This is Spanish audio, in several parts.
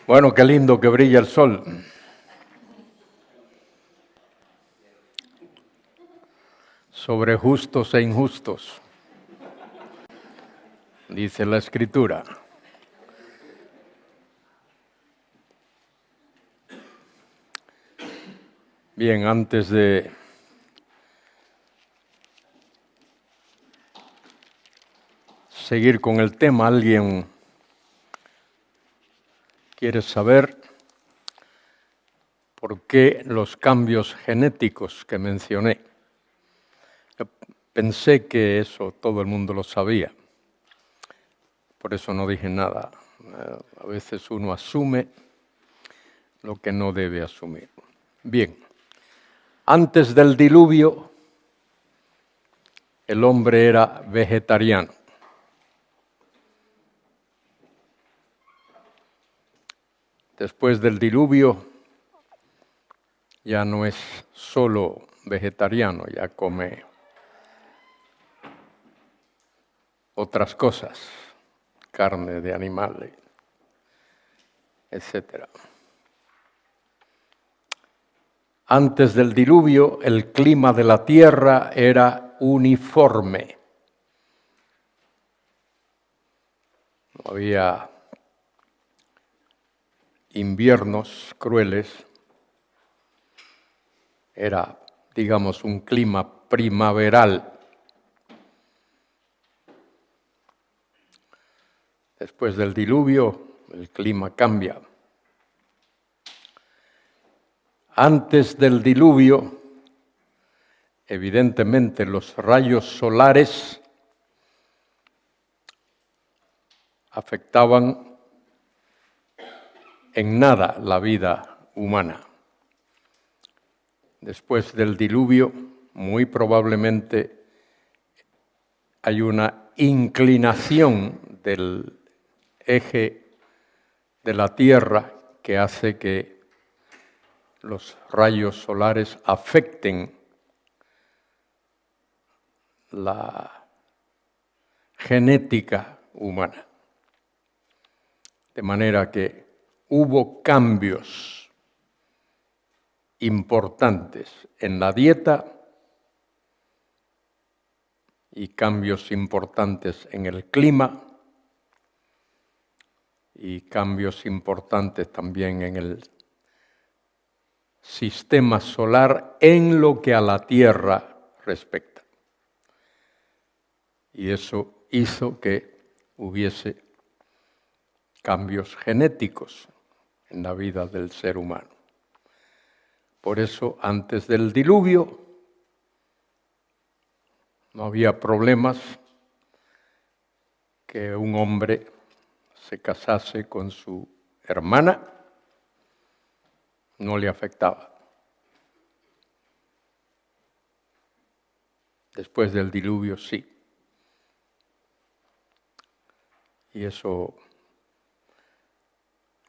Bueno, qué lindo que brilla el sol. Sobre justos e injustos, dice la Escritura. Bien, antes de seguir con el tema, ¿alguien quiere saber por qué los cambios genéticos que mencioné? Pensé que eso todo el mundo lo sabía, por eso no dije nada. A veces uno asume lo que no debe asumir. Bien, antes del diluvio, el hombre era vegetariano. Después del diluvio, ya no es solo vegetariano, ya come otras cosas, carne de animales, etc. Antes del diluvio, el clima de la tierra era uniforme. No había inviernos crueles. Era, digamos, un clima primaveral. Después del diluvio, el clima cambia. Antes del diluvio, evidentemente, los rayos solares afectaban en nada la vida humana. Después del diluvio, muy probablemente hay una inclinación del eje de la Tierra que hace que los rayos solares afecten la genética humana. De manera que hubo cambios importantes en la dieta y cambios importantes en el clima y cambios importantes también en el sistema solar en lo que a la Tierra respecta. Y eso hizo que hubiese cambios genéticos en la vida del ser humano. Por eso, antes del diluvio, no había problemas que un hombre se casase con su hermana, no le afectaba. Después del diluvio, sí. Y eso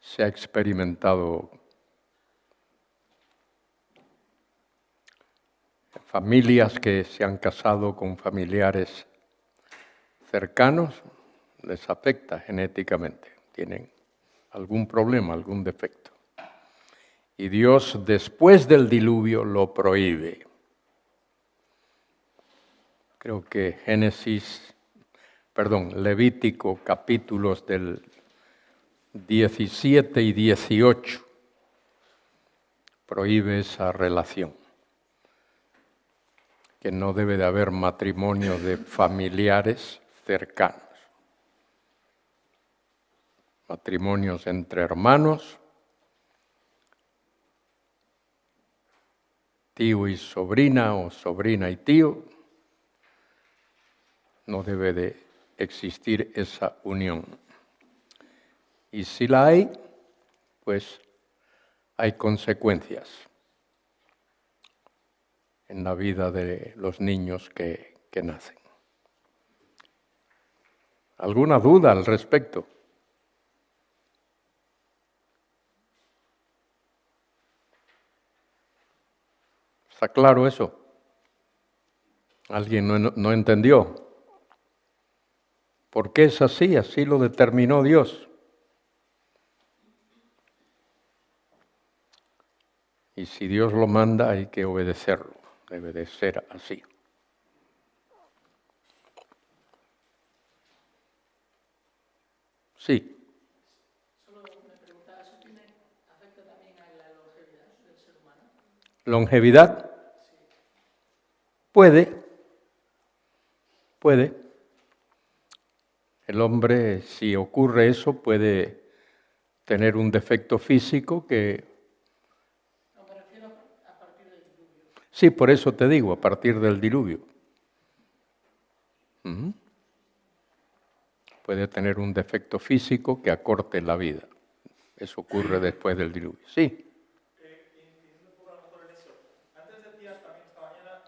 se ha experimentado en familias que se han casado con familiares cercanos, les afecta genéticamente, tienen algún problema, algún defecto. Y Dios, después del diluvio, lo prohíbe. Creo que Levítico, capítulos del 17 y 18, prohíbe esa relación, que no debe de haber matrimonio de familiares cercanos. Matrimonios entre hermanos, tío y sobrina o sobrina y tío, no debe de existir esa unión. Y si la hay, pues hay consecuencias en la vida de los niños que nacen. ¿Alguna duda al respecto? ¿Está claro eso? ¿Alguien no entendió? ¿Por qué es así? Así lo determinó Dios. si Dios lo manda hay que obedecerlo, debe de ser así. Sí. Solo me preguntaba, ¿eso afecta también a la longevidad del ser humano? ¿Longevidad? Sí. Puede. El hombre, si ocurre eso, puede tener un defecto físico que... No, me refiero a partir del diluvio. Sí, por eso te digo, a partir del diluvio. Puede tener un defecto físico que acorte la vida. Eso ocurre después del diluvio. Sí. Incidiendo un poco a lo mejor en eso. Antes decías también esta mañana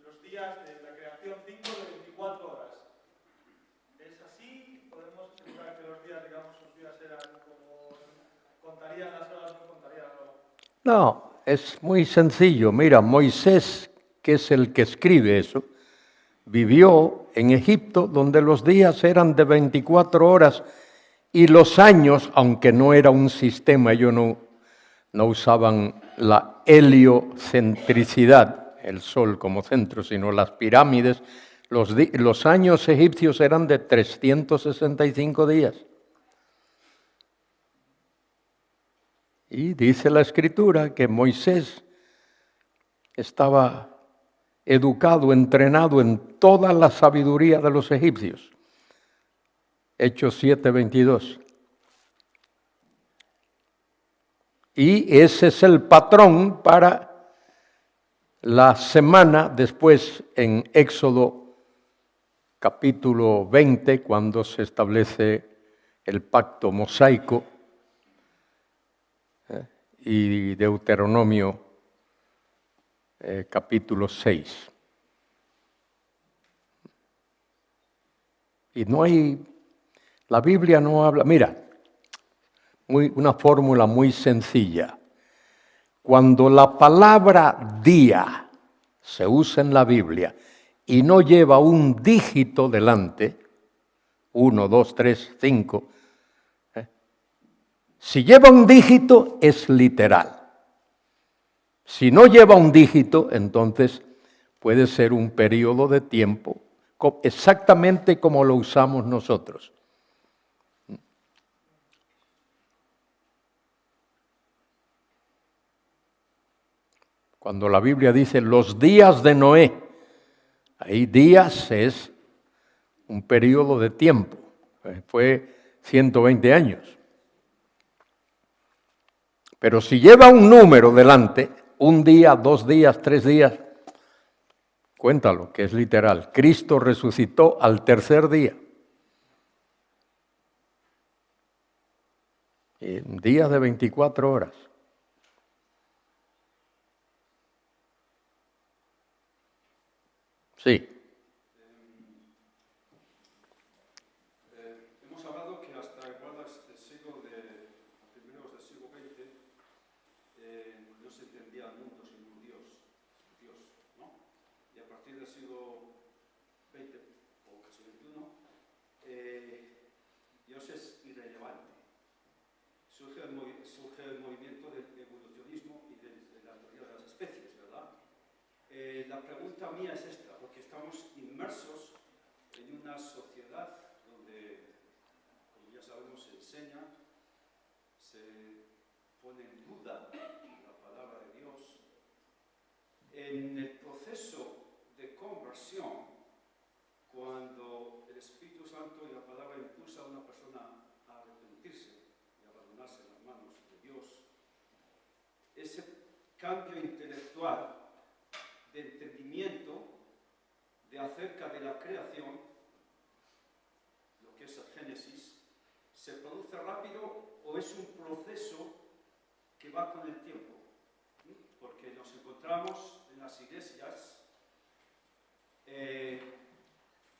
los días de la creación 5 de 24 horas. ¿Es así? ¿Podemos asegurar que los días, digamos, sus días eran como contarían las horas, no contarían las horas? No, es muy sencillo. Mira, Moisés, que es el que escribe eso, vivió en Egipto donde los días eran de 24 horas y los años, aunque no era un sistema, ellos no usaban la heliocentricidad, el sol como centro, sino las pirámides, los años egipcios eran de 365 días. Y dice la Escritura que Moisés estaba educado, entrenado en toda la sabiduría de los egipcios. Hechos 7:22. Y ese es el patrón para la semana después en Éxodo capítulo 20, cuando se establece el pacto mosaico, y Deuteronomio capítulo 6. Y no hay, la Biblia no habla, mira, una fórmula muy sencilla. Cuando la palabra día se usa en la Biblia y no lleva un dígito delante, 1, 2, 3, 5, si lleva un dígito es literal. Si no lleva un dígito, entonces puede ser un periodo de tiempo exactamente como lo usamos nosotros. Cuando la Biblia dice los días de Noé, ahí días es un periodo de tiempo, fue 120 años. Pero si lleva un número delante, un día, 2 días, 3 días, cuéntalo, que es literal. Cristo resucitó al tercer día. En días de 24 horas. Sí. Hemos hablado que hasta igual el siglo primeros del siglo XX no se entendía el mundo sin un Dios, ¿no? Y a partir del siglo XX o casi XXI, Dios es irrelevante. Surge el movimiento del evolucionismo y de la teoría de las especies, ¿verdad? La pregunta mía es esta, porque estamos inmersos en una sociedad donde, como ya sabemos, se enseña, se pone en duda la palabra de Dios. En el proceso de conversión, cuando el Espíritu Santo y la palabra impulsa a una persona a arrepentirse y a abandonarse en las manos de Dios, ese cambio intelectual de entendimiento de acerca de la creación, lo que es el Génesis, ¿se produce rápido o es un proceso que va con el tiempo? Porque nos encontramos en las iglesias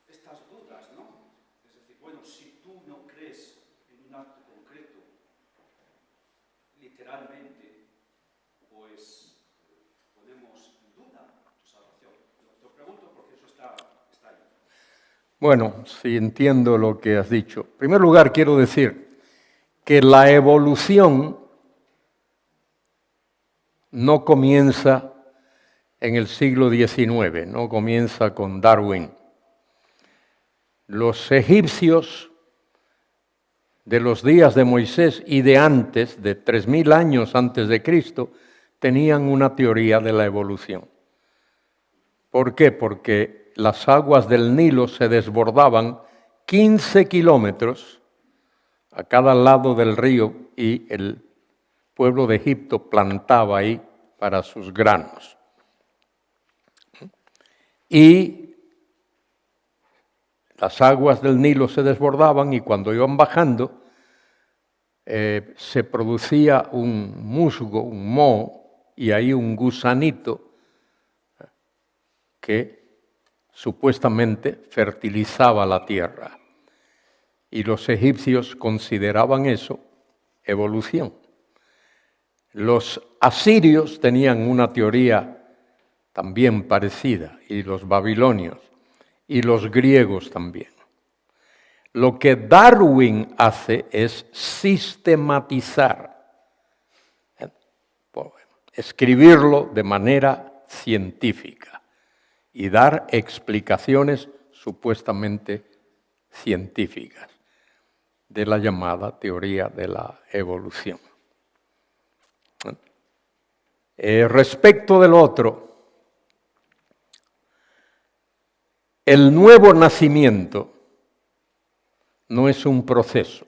estas dudas, ¿no? Es decir, bueno, si tú no crees en un acto concreto, literalmente, pues ponemos en duda tu salvación. Te lo pregunto porque eso está ahí. Bueno, sí entiendo lo que has dicho. En primer lugar, quiero decir que la evolución no comienza en el siglo XIX, no comienza con Darwin. Los egipcios de los días de Moisés y de antes, de 3000 años antes de Cristo, tenían una teoría de la evolución. ¿Por qué? Porque las aguas del Nilo se desbordaban 15 kilómetros a cada lado del río y el pueblo de Egipto plantaba ahí para sus granos. Y las aguas del Nilo se desbordaban y cuando iban bajando se producía un musgo, un moho, y ahí un gusanito que supuestamente fertilizaba la tierra. Y los egipcios consideraban eso evolución. Los asirios tenían una teoría también parecida, y los babilonios, y los griegos también. Lo que Darwin hace es sistematizar, escribirlo de manera científica y dar explicaciones supuestamente científicas de la llamada teoría de la evolución. Respecto del otro, el nuevo nacimiento no es un proceso.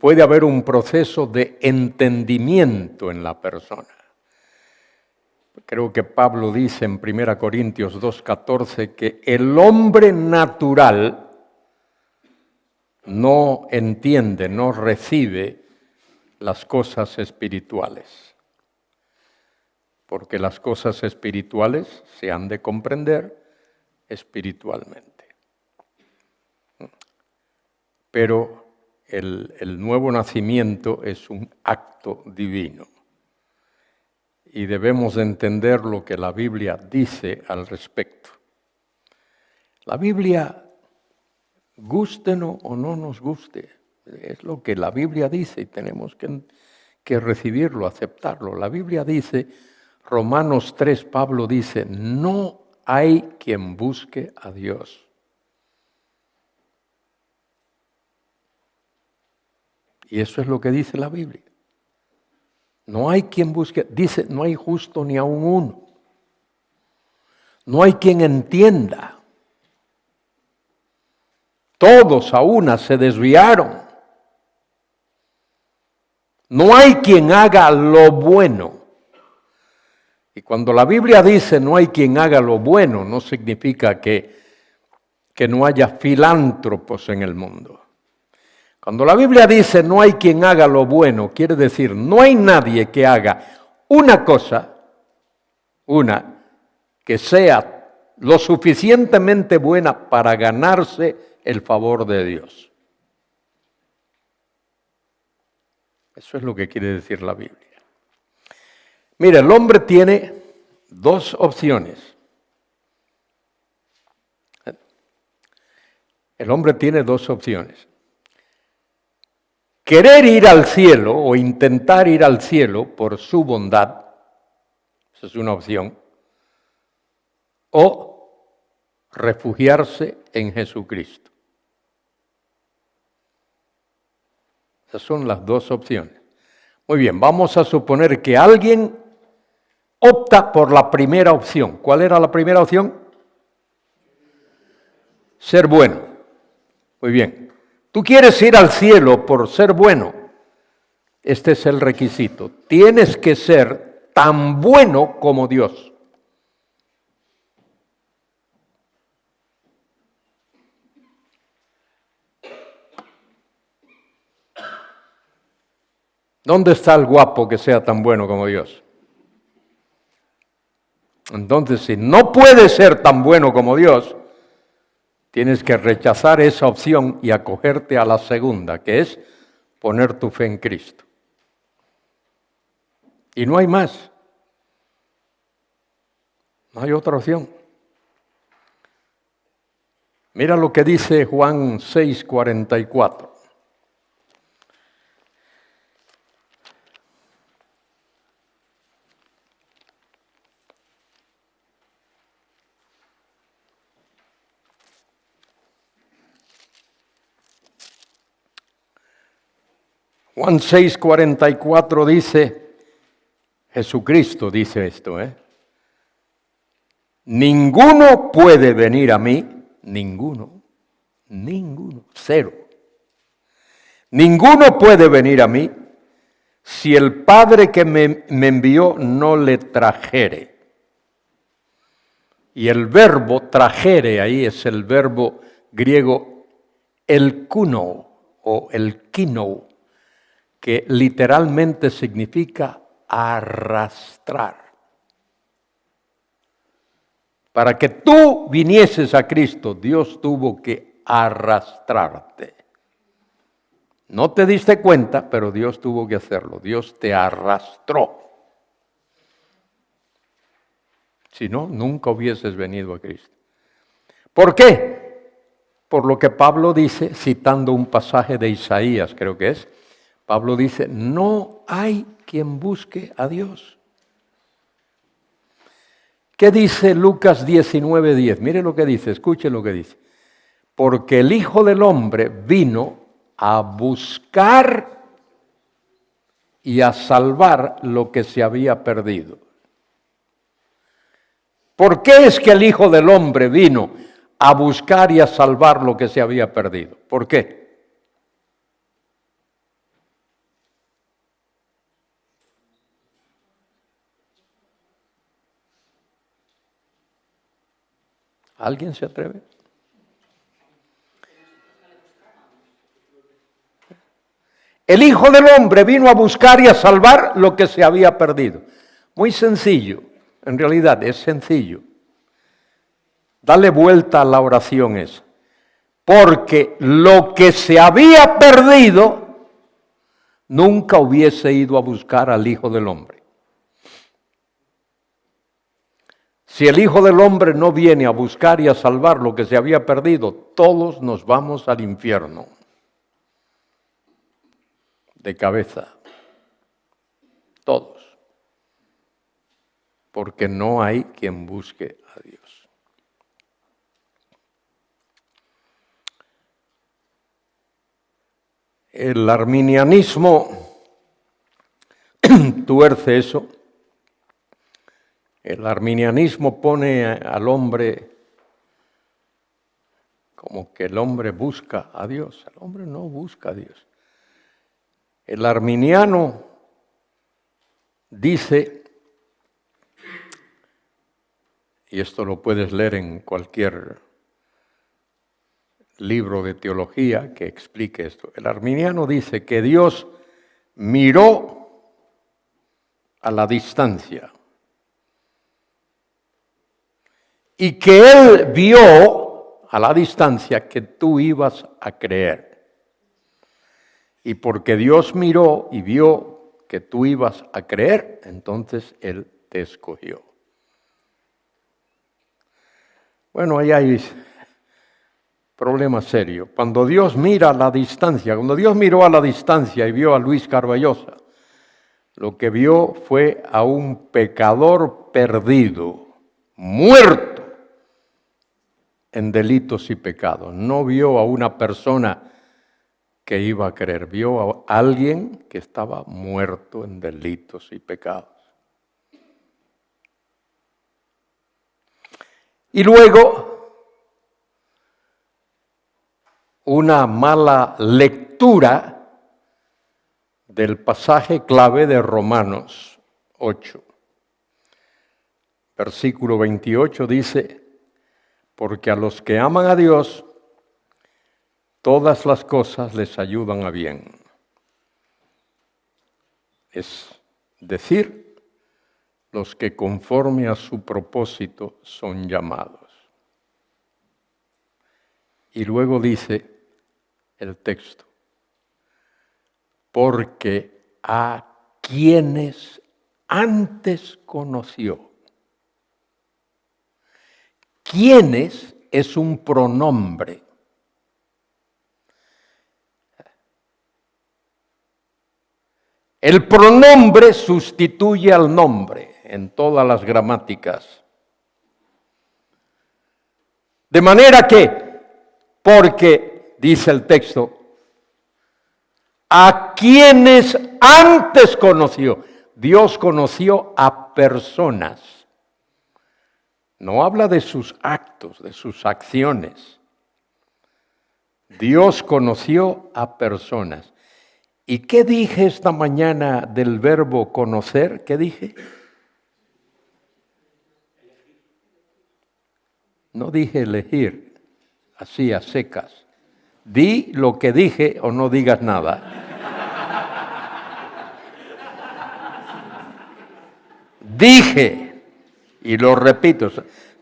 Puede haber un proceso de entendimiento en la persona. Creo que Pablo dice en 1 Corintios 2:14 que el hombre natural no entiende, no recibe las cosas espirituales, porque las cosas espirituales se han de comprender espiritualmente. Pero el nuevo nacimiento es un acto divino y debemos entender lo que la Biblia dice al respecto. La Biblia, gústenos o no nos guste, es lo que la Biblia dice y tenemos que recibirlo, aceptarlo. La Biblia dice, Romanos 3, Pablo dice, no hay quien busque a Dios. Y eso es lo que dice la Biblia. No hay quien busque, dice, no hay justo ni aun uno. No hay quien entienda. Todos a una se desviaron. No hay quien haga lo bueno. Y cuando la Biblia dice no hay quien haga lo bueno, no significa que no haya filántropos en el mundo. Cuando la Biblia dice no hay quien haga lo bueno, quiere decir no hay nadie que haga una cosa, que sea lo suficientemente buena para ganarse el favor de Dios. Eso es lo que quiere decir la Biblia. Mira, el hombre tiene dos opciones. El hombre tiene dos opciones. Querer ir al cielo o intentar ir al cielo por su bondad, esa es una opción, o refugiarse en Jesucristo. Esas son las dos opciones. Muy bien, vamos a suponer que alguien opta por la primera opción. ¿Cuál era la primera opción? Ser bueno. Muy bien. Tú quieres ir al cielo por ser bueno. Este es el requisito. Tienes que ser tan bueno como Dios. ¿Dónde está el guapo que sea tan bueno como Dios? Entonces, si no puedes ser tan bueno como Dios, tienes que rechazar esa opción y acogerte a la segunda, que es poner tu fe en Cristo. Y no hay más. No hay otra opción. Mira lo que dice Juan 6:44. Juan 6:44 dice, Jesucristo dice esto, ninguno puede venir a mí, ninguno, cero. Ninguno puede venir a mí si el Padre que me envió no le trajere. Y el verbo trajere ahí es el verbo griego elkuno o elkino, que literalmente significa arrastrar. Para que tú vinieses a Cristo, Dios tuvo que arrastrarte. No te diste cuenta, pero Dios tuvo que hacerlo. Dios te arrastró. Si no, nunca hubieses venido a Cristo. ¿Por qué? Por lo que Pablo dice, citando un pasaje de Isaías, creo que es, Pablo dice, no hay quien busque a Dios. ¿Qué dice Lucas 19:10? Mire lo que dice, escuche lo que dice. Porque el Hijo del Hombre vino a buscar y a salvar lo que se había perdido. ¿Por qué es que el Hijo del Hombre vino a buscar y a salvar lo que se había perdido? ¿Por qué? ¿Alguien se atreve? El Hijo del Hombre vino a buscar y a salvar lo que se había perdido. Muy sencillo, en realidad es sencillo. Dale vuelta a la oración esa. Porque lo que se había perdido nunca hubiese ido a buscar al Hijo del Hombre. Si el Hijo del Hombre no viene a buscar y a salvar lo que se había perdido, todos nos vamos al infierno. De cabeza. Todos. Porque no hay quien busque a Dios. El arminianismo tuerce eso. El arminianismo pone al hombre como que el hombre busca a Dios. El hombre no busca a Dios. El arminiano dice, y esto lo puedes leer en cualquier libro de teología que explique esto, el arminiano dice que Dios miró a la distancia y que Él vio a la distancia que tú ibas a creer. Y porque Dios miró y vio que tú ibas a creer, entonces Él te escogió. Bueno, ahí hay problema serio. Cuando Dios mira a la distancia, cuando Dios miró a la distancia y vio a Luis Carballosa, lo que vio fue a un pecador perdido, muerto en delitos y pecados. No vio a una persona que iba a creer, vio a alguien que estaba muerto en delitos y pecados. Y luego, una mala lectura del pasaje clave de Romanos 8. Versículo 28 dice, porque a los que aman a Dios, todas las cosas les ayudan a bien. Es decir, los que conforme a su propósito son llamados. Y luego dice el texto, porque a quienes antes conoció. Quienes es un pronombre. El pronombre sustituye al nombre en todas las gramáticas. De manera que, porque, dice el texto, a quienes antes conoció. Dios conoció a personas. No habla de sus actos, de sus acciones. Dios conoció a personas. ¿Y qué dije esta mañana del verbo conocer? ¿Qué dije? No dije elegir, así a secas. Di lo que dije o no digas nada. Dije, y lo repito.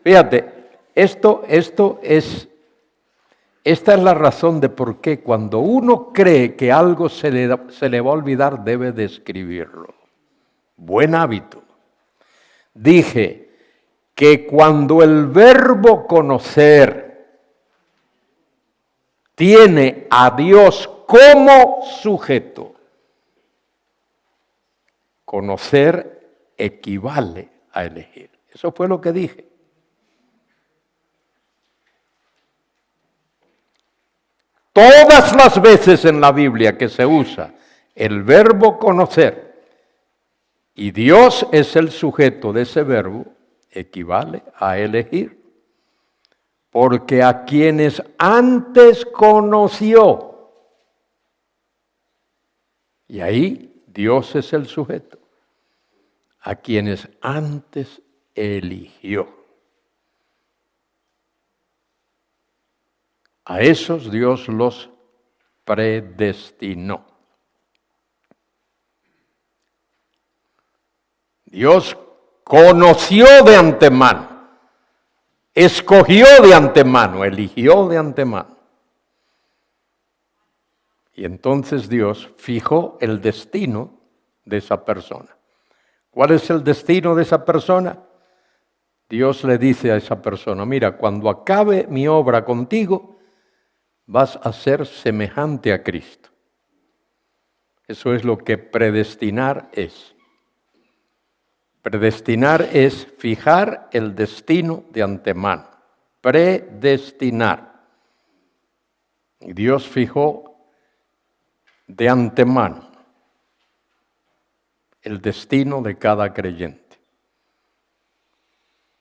Fíjate, esta es la razón de por qué cuando uno cree que algo se le va a olvidar, debe de escribirlo. Buen hábito. Dije que cuando el verbo conocer tiene a Dios como sujeto, conocer equivale a elegir. Eso fue lo que dije. Todas las veces en la Biblia que se usa el verbo conocer y Dios es el sujeto de ese verbo, equivale a elegir. Porque a quienes antes conoció, y ahí Dios es el sujeto, a quienes antes eligió. A esos Dios los predestinó. Dios conoció de antemano, escogió de antemano, eligió de antemano. Y entonces Dios fijó el destino de esa persona. ¿Cuál es el destino de esa persona? Dios le dice a esa persona, mira, cuando acabe mi obra contigo, vas a ser semejante a Cristo. Eso es lo que predestinar es. Predestinar es fijar el destino de antemano. Predestinar. Y Dios fijó de antemano el destino de cada creyente.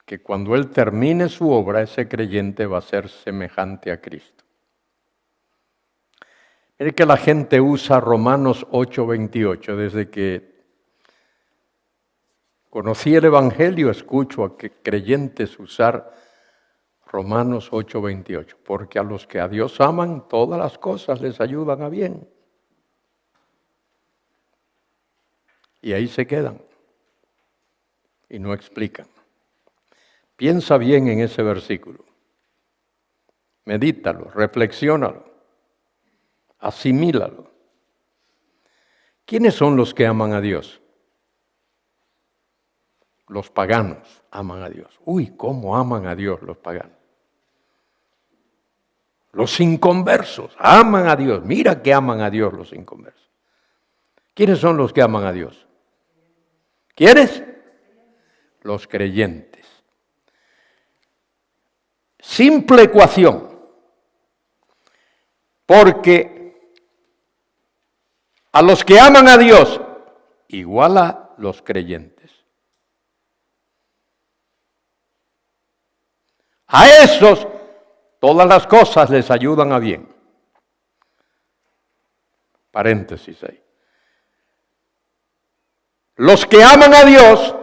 Que cuando Él termine su obra, ese creyente va a ser semejante a Cristo. Mire que la gente usa Romanos 8:28. Desde que conocí el Evangelio, escucho a creyentes usar Romanos 8:28. Porque a los que a Dios aman, todas las cosas les ayudan a bien. Y ahí se quedan. Y no explican. Piensa bien en ese versículo. Medítalo, reflexiónalo. Asimílalo. ¿Quiénes son los que aman a Dios? Los paganos aman a Dios. Uy, ¿cómo aman a Dios los paganos? Los inconversos aman a Dios. Mira que aman a Dios los inconversos. ¿Quiénes son los que aman a Dios? ¿Quiénes? Los creyentes. Simple ecuación. Porque a los que aman a Dios, igual a los creyentes. A esos, todas las cosas les ayudan a bien. Paréntesis ahí. Los que aman a Dios,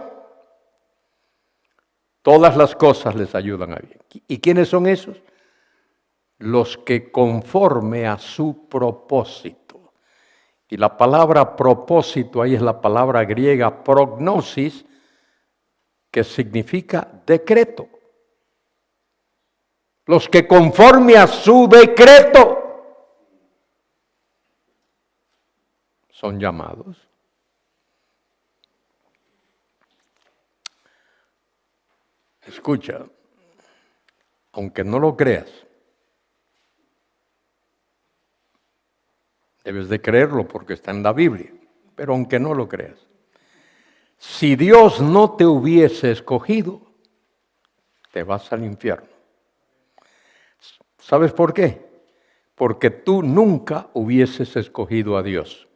todas las cosas les ayudan a bien. ¿Y quiénes son esos? Los que conforme a su propósito. Y la palabra propósito ahí es la palabra griega prognosis, que significa decreto. Los que conforme a su decreto son llamados. Escucha, aunque no lo creas, debes de creerlo porque está en la Biblia, pero aunque no lo creas, si Dios no te hubiese escogido, te vas al infierno. ¿Sabes por qué? porque tú nunca hubieses escogido a Dios.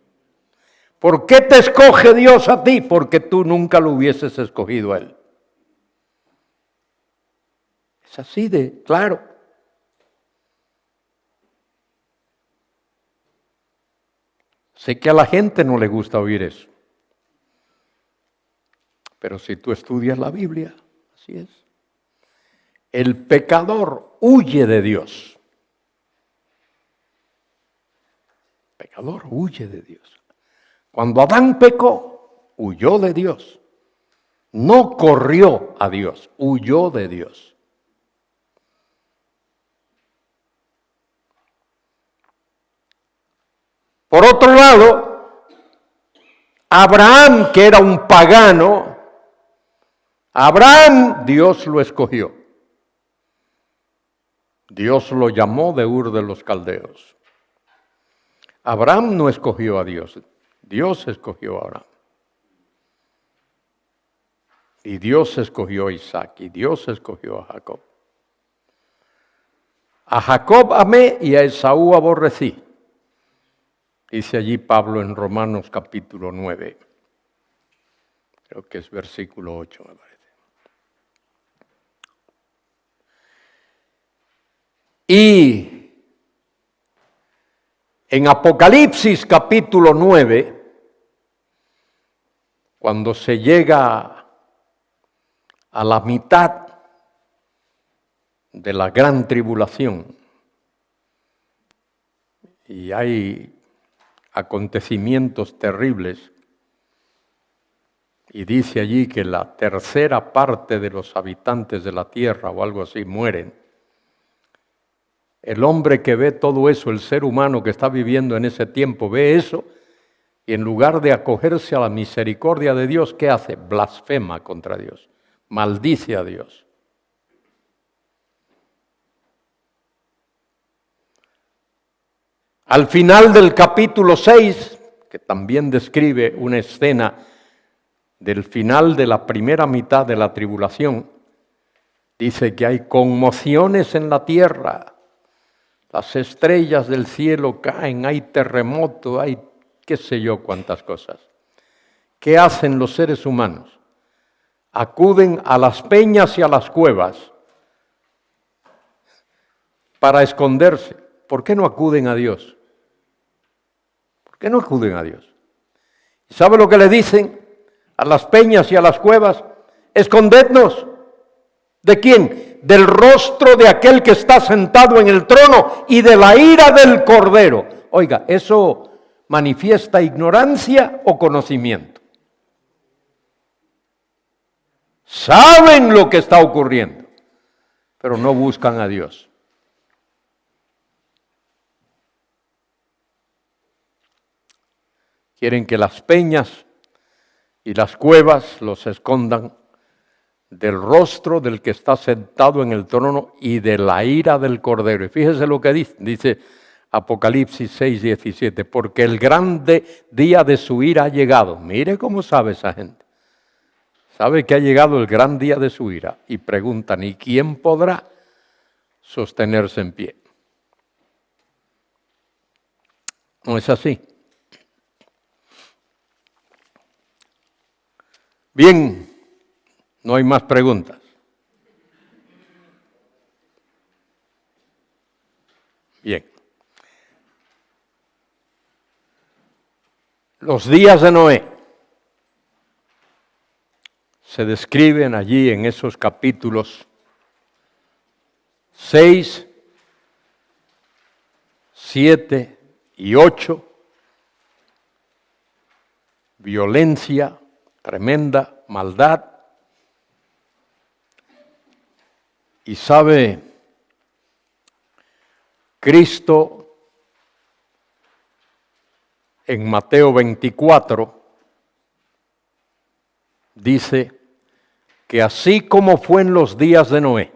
¿Por qué te escoge Dios a ti? Porque tú nunca lo hubieses escogido a Él. Es así de claro. Sé que a la gente no le gusta oír eso. Pero si tú estudias la Biblia, así es. El pecador huye de Dios. El pecador huye de Dios. Cuando Adán pecó, huyó de Dios. No corrió a Dios, huyó de Dios. Por otro lado, Abraham, que era un pagano, Abraham, Dios lo escogió. Dios lo llamó de Ur de los Caldeos. Abraham no escogió a Dios, Dios escogió a Abraham. Y Dios escogió a Isaac, y Dios escogió a Jacob. A Jacob amé y a Esaú aborrecí. Dice allí Pablo en Romanos capítulo 9. Creo que es versículo 8, me parece. Y en Apocalipsis capítulo 9, cuando se llega a la mitad de la gran tribulación y hay acontecimientos terribles, y dice allí que la tercera parte de los habitantes de la tierra o algo así mueren. El hombre que ve todo eso, el ser humano que está viviendo en ese tiempo, ve eso y en lugar de acogerse a la misericordia de Dios, ¿qué hace? Blasfema contra Dios, maldice a Dios. Al final del capítulo 6, que también describe una escena del final de la primera mitad de la tribulación, dice que hay conmociones en la tierra, las estrellas del cielo caen, hay terremoto, hay qué sé yo cuántas cosas. ¿Qué hacen los seres humanos? Acuden a las peñas y a las cuevas para esconderse. ¿Por qué no acuden a Dios? ¿Por qué no acuden a Dios? ¿Sabe lo que le dicen a las peñas y a las cuevas? Escondednos. ¿De quién? Del rostro de aquel que está sentado en el trono y de la ira del Cordero. Oiga, ¿eso manifiesta ignorancia o conocimiento? Saben lo que está ocurriendo, pero no buscan a Dios. Quieren que las peñas y las cuevas los escondan del rostro del que está sentado en el trono y de la ira del Cordero. Y fíjese lo que dice Apocalipsis 6:17, porque el grande día de su ira ha llegado. Mire cómo sabe esa gente. Sabe que ha llegado el gran día de su ira y preguntan, ¿y quién podrá sostenerse en pie? No es así. Bien, no hay más preguntas. Bien. Los días de Noé se describen allí en esos capítulos 6, 7 y 8. Violencia, tremenda maldad. Y sabe, Cristo en Mateo 24 dice que así como fue en los días de Noé,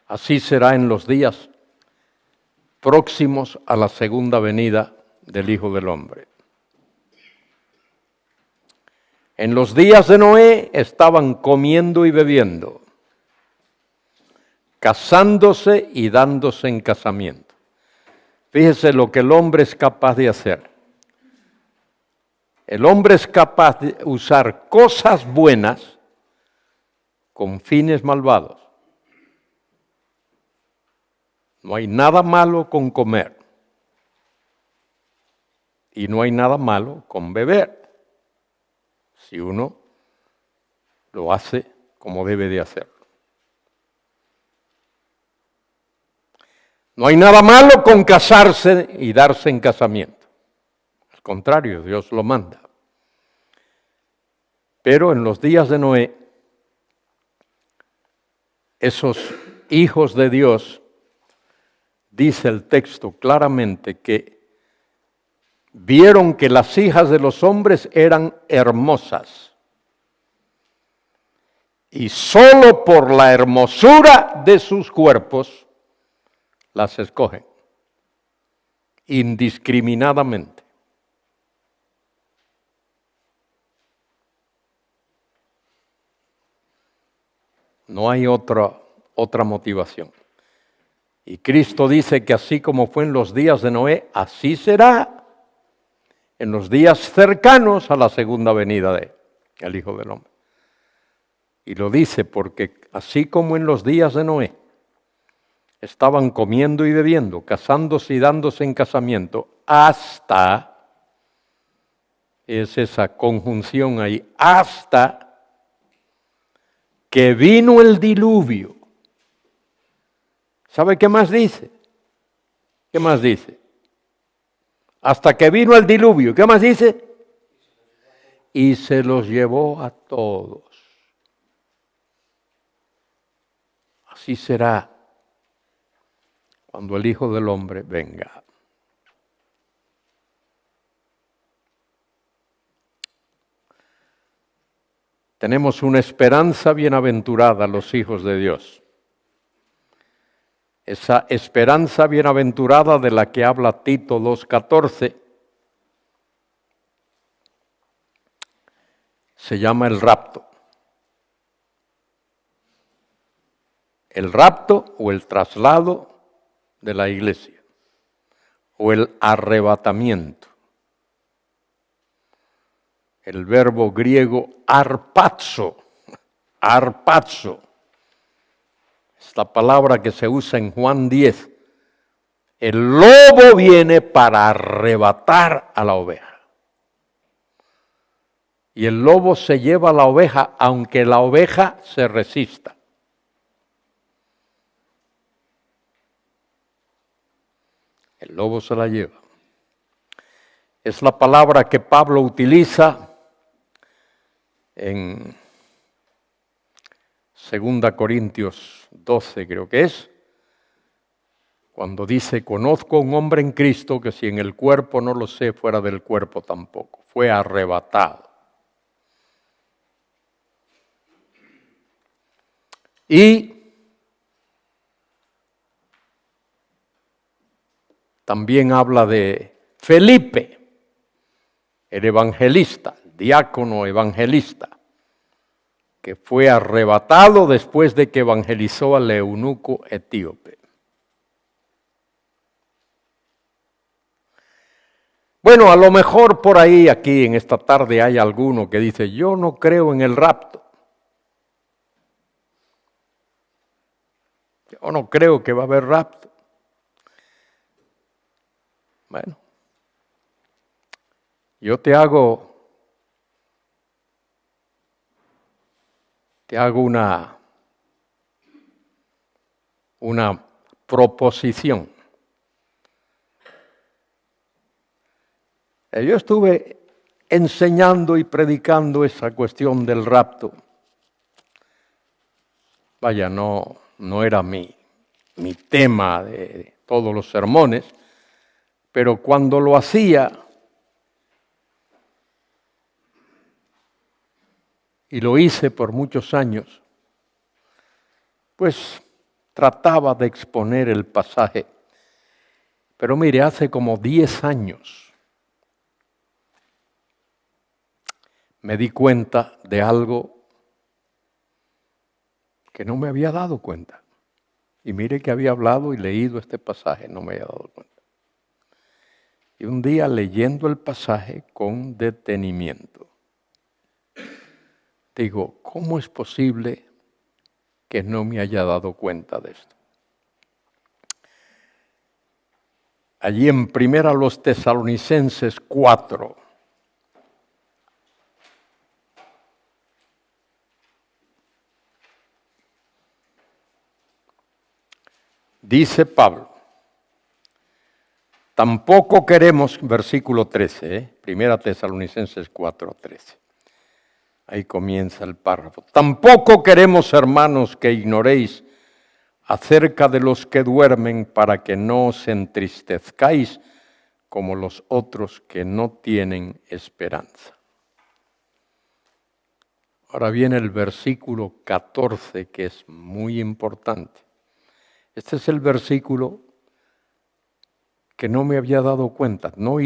así será en los días próximos a la segunda venida del Hijo del Hombre. En los días de Noé estaban comiendo y bebiendo, casándose y dándose en casamiento. Fíjese lo que el hombre es capaz de hacer. El hombre es capaz de usar cosas buenas con fines malvados. No hay nada malo con comer. Y no hay nada malo con beber, si uno lo hace como debe de hacerlo. No hay nada malo con casarse y darse en casamiento. Al contrario, Dios lo manda. Pero en los días de Noé, esos hijos de Dios, dice el texto claramente que vieron que las hijas de los hombres eran hermosas. Y solo por la hermosura de sus cuerpos las escogen, indiscriminadamente. No hay otra motivación. Y Cristo dice que así como fue en los días de Noé, así será en los días cercanos a la segunda venida del Hijo del Hombre. Y lo dice porque así como en los días de Noé estaban comiendo y bebiendo, casándose y dándose en casamiento, hasta, es esa conjunción ahí, hasta que vino el diluvio. ¿Sabe qué más dice? ¿Qué más dice? Hasta que vino el diluvio. ¿Qué más dice? Y se los llevó a todos. Así será cuando el Hijo del Hombre venga. Tenemos una esperanza bienaventurada los hijos de Dios. Esa esperanza bienaventurada de la que habla Tito 2:14 se llama el rapto. El rapto o el traslado de la iglesia o el arrebatamiento. El verbo griego arpazo, esta palabra que se usa en Juan 10. El lobo viene para arrebatar a la oveja. Y el lobo se lleva a la oveja aunque la oveja se resista. El lobo se la lleva. Es la palabra que Pablo utiliza en 2 Corintios 12, creo que es, cuando dice, conozco un hombre en Cristo que si en el cuerpo no lo sé, fuera del cuerpo tampoco. Fue arrebatado. Y también habla de Felipe, el evangelista, diácono evangelista, que fue arrebatado después de que evangelizó al eunuco etíope. Bueno, a lo mejor por ahí, aquí en esta tarde, hay alguno que dice, yo no creo en el rapto. Yo no creo que va a haber rapto. Bueno, yo te hago una proposición. Yo estuve enseñando y predicando esa cuestión del rapto. Vaya, no era mi tema de todos los sermones, pero cuando lo hacía, y lo hice por muchos años, pues trataba de exponer el pasaje. Pero mire, hace como 10 años me di cuenta de algo que no me había dado cuenta. Y mire que había hablado y leído este pasaje, no me había dado cuenta. Y un día leyendo el pasaje con detenimiento, digo, ¿cómo es posible que no me haya dado cuenta de esto? Allí en 1 Tesalonicenses 4, dice Pablo, tampoco queremos, versículo 13, 1 Tesalonicenses 4, 13. Ahí comienza el párrafo. Tampoco queremos, hermanos, que ignoréis acerca de los que duermen para que no os entristezcáis como los otros que no tienen esperanza. Ahora viene el versículo 14, que es muy importante. Este es el versículo que no me había dado cuenta. No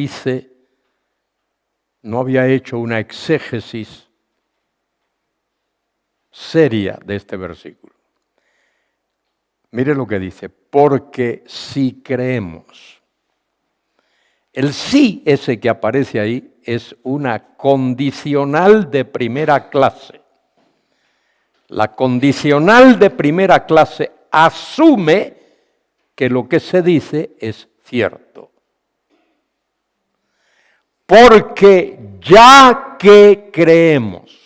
había hecho una exégesis seria de este versículo. Mire lo que dice, porque si creemos. El sí ese que aparece ahí es una condicional de primera clase. La condicional de primera clase asume que lo que se dice es cierto. Porque ya que creemos,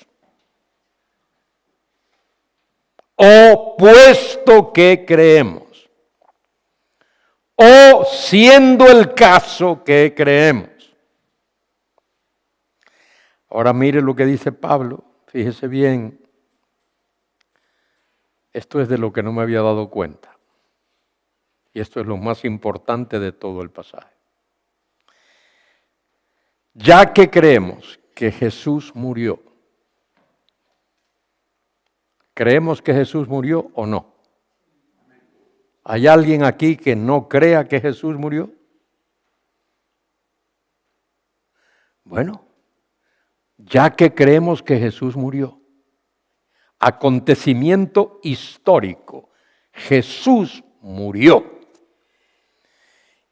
o puesto que creemos, o siendo el caso que creemos. Ahora mire lo que dice Pablo, fíjese bien, esto es de lo que no me había dado cuenta, y esto es lo más importante de todo el pasaje. Ya que creemos que Jesús murió, ¿creemos que Jesús murió o no? ¿Hay alguien aquí que no crea que Jesús murió? Bueno, ya que creemos que Jesús murió, acontecimiento histórico, Jesús murió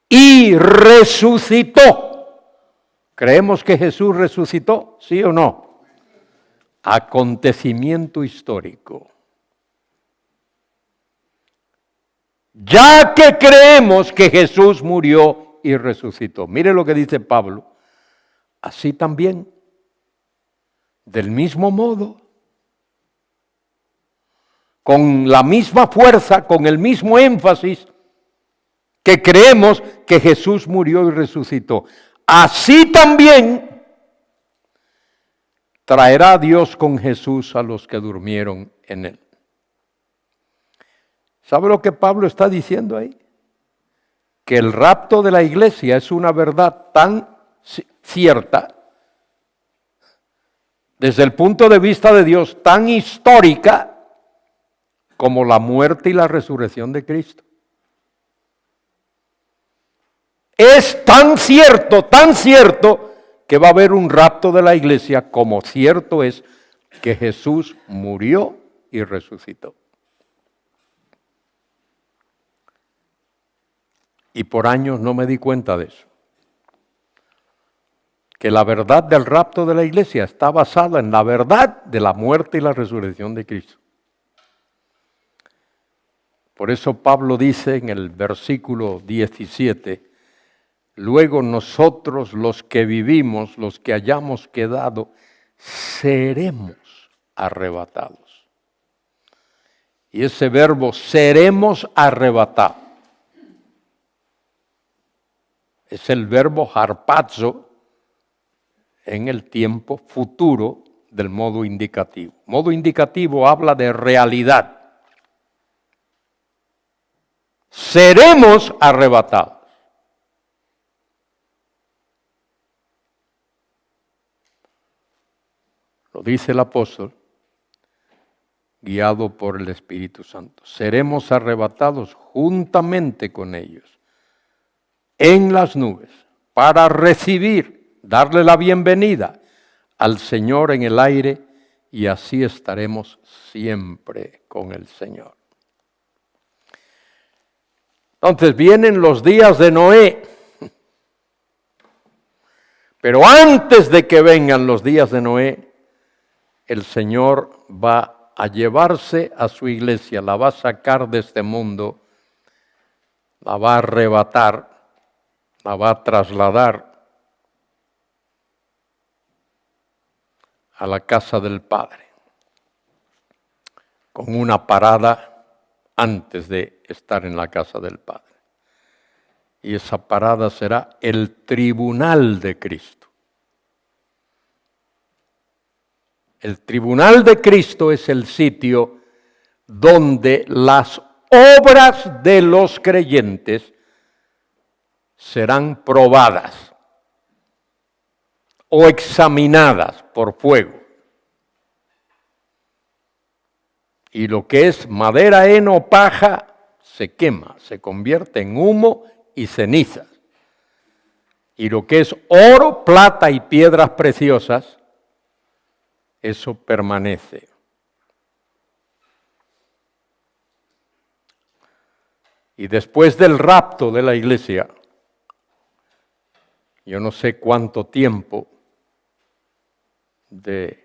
y resucitó. ¿Creemos que Jesús resucitó? ¿Sí o no? Acontecimiento histórico. Ya que creemos que Jesús murió y resucitó. Mire lo que dice Pablo. Así también, del mismo modo, con la misma fuerza, con el mismo énfasis, que creemos que Jesús murió y resucitó. Así también traerá Dios con Jesús a los que durmieron en él. ¿Sabe lo que Pablo está diciendo ahí? Que el rapto de la iglesia es una verdad tan cierta, desde el punto de vista de Dios, tan histórica como la muerte y la resurrección de Cristo. Es tan cierto que va a haber un rapto de la iglesia, como cierto es que Jesús murió y resucitó. Y por años no me di cuenta de eso. Que la verdad del rapto de la iglesia está basada en la verdad de la muerte y la resurrección de Cristo. Por eso Pablo dice en el versículo 17, luego nosotros los que vivimos, los que hayamos quedado, seremos arrebatados. Y ese verbo, seremos arrebatados, es el verbo harpazo en el tiempo futuro del modo indicativo. Modo indicativo habla de realidad. Seremos arrebatados. Lo dice el apóstol, guiado por el Espíritu Santo. Seremos arrebatados juntamente con ellos en las nubes para recibir, darle la bienvenida al Señor en el aire, y así estaremos siempre con el Señor. Entonces vienen los días de Noé. Pero antes de que vengan los días de Noé, el Señor va a llevarse a su iglesia, la va a sacar de este mundo, la va a arrebatar, la va a trasladar a la casa del Padre, con una parada antes de estar en la casa del Padre. Y esa parada será el tribunal de Cristo. El tribunal de Cristo es el sitio donde las obras de los creyentes serán probadas o examinadas por fuego. Y lo que es madera, heno o paja se quema, se convierte en humo y cenizas. Y lo que es oro, plata y piedras preciosas, eso permanece. Y después del rapto de la iglesia, yo no sé cuánto tiempo de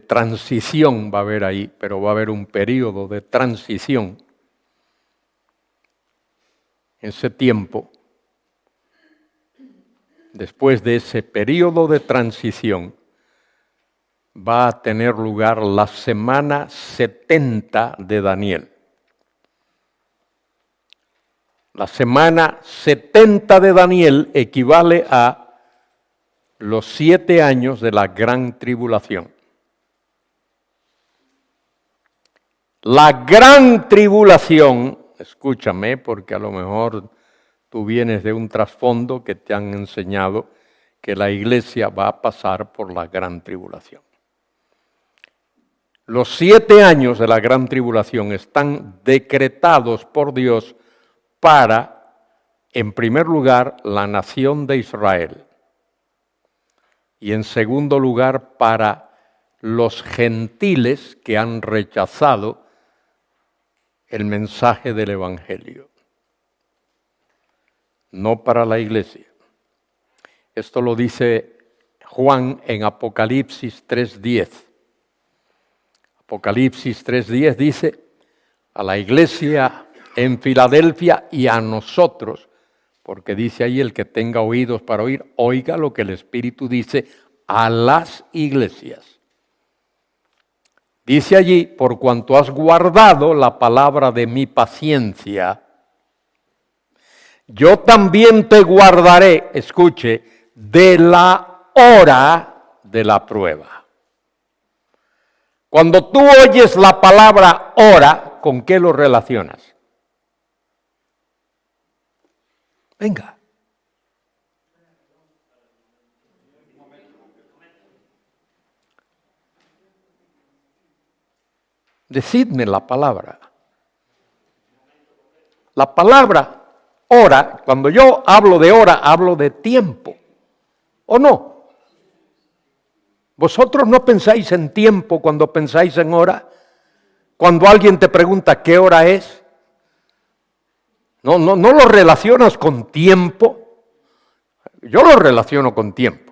transición va a haber ahí, pero va a haber un periodo de transición. Ese tiempo, después de ese periodo de transición, va a tener lugar la semana 70 de Daniel. La semana 70 de Daniel equivale a los 7 años de la gran tribulación. La gran tribulación, escúchame, porque a lo mejor tú vienes de un trasfondo que te han enseñado que la iglesia va a pasar por la gran tribulación. Los 7 años de la gran tribulación están decretados por Dios para, en primer lugar, la nación de Israel y en segundo lugar, para los gentiles que han rechazado el mensaje del Evangelio, no para la iglesia. Esto lo dice Juan en Apocalipsis 3:10. Apocalipsis 3:10 dice, a la iglesia en Filadelfia y a nosotros, porque dice ahí el que tenga oídos para oír, oiga lo que el Espíritu dice a las iglesias. Dice allí, por cuanto has guardado la palabra de mi paciencia, yo también te guardaré, escuche, de la hora de la prueba. Cuando tú oyes la palabra hora, ¿con qué lo relacionas? Venga. Decidme la palabra. La palabra hora, cuando yo hablo de hora, hablo de tiempo. ¿O no? ¿Vosotros no pensáis en tiempo cuando pensáis en hora? Cuando alguien te pregunta qué hora es, no lo relacionas con tiempo. Yo lo relaciono con tiempo.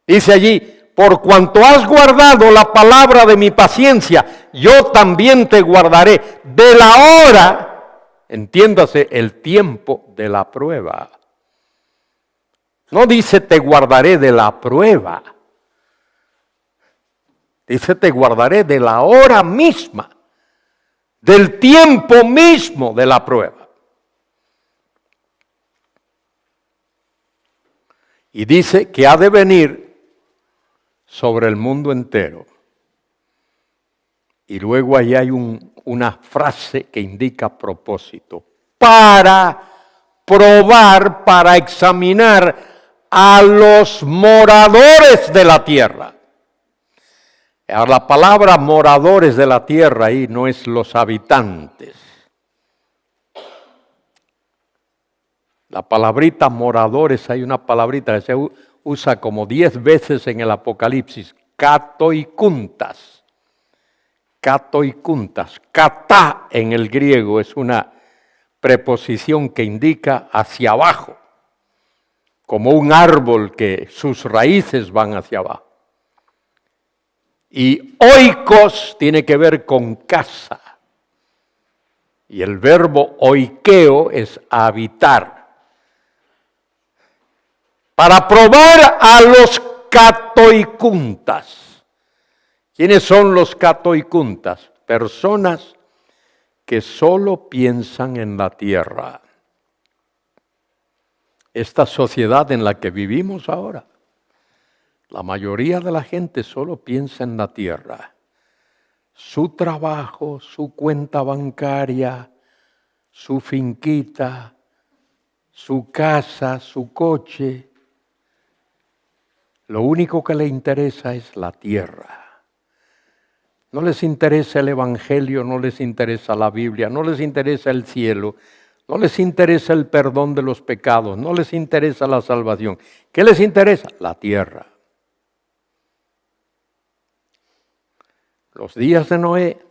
Dice allí, por cuanto has guardado la palabra de mi paciencia, yo también te guardaré de la hora, entiéndase, el tiempo de la prueba. No dice te guardaré de la prueba. Dice te guardaré de la hora misma, del tiempo mismo de la prueba. Y dice que ha de venir sobre el mundo entero. Y luego ahí hay una frase que indica propósito. Para probar, para examinar a los moradores de la tierra. Ahora, la palabra moradores de la tierra ahí no es los habitantes. La palabrita moradores, hay una palabrita que se usa como 10 veces en el Apocalipsis, katoikuntas. Katoikuntas. Kata en el griego es una preposición que indica hacia abajo, como un árbol que sus raíces van hacia abajo. Y oikos tiene que ver con casa. Y el verbo oikeo es habitar. Para probar a los katoikuntas. ¿Quiénes son los katoikuntas? Personas que solo piensan en la tierra. Esta sociedad en la que vivimos ahora, la mayoría de la gente solo piensa en la tierra. Su trabajo, su cuenta bancaria, su finquita, su casa, su coche. Lo único que le interesa es la tierra. No les interesa el Evangelio, no les interesa la Biblia, no les interesa el cielo, no les interesa el perdón de los pecados, no les interesa la salvación. ¿Qué les interesa? La tierra. Los días de Noé,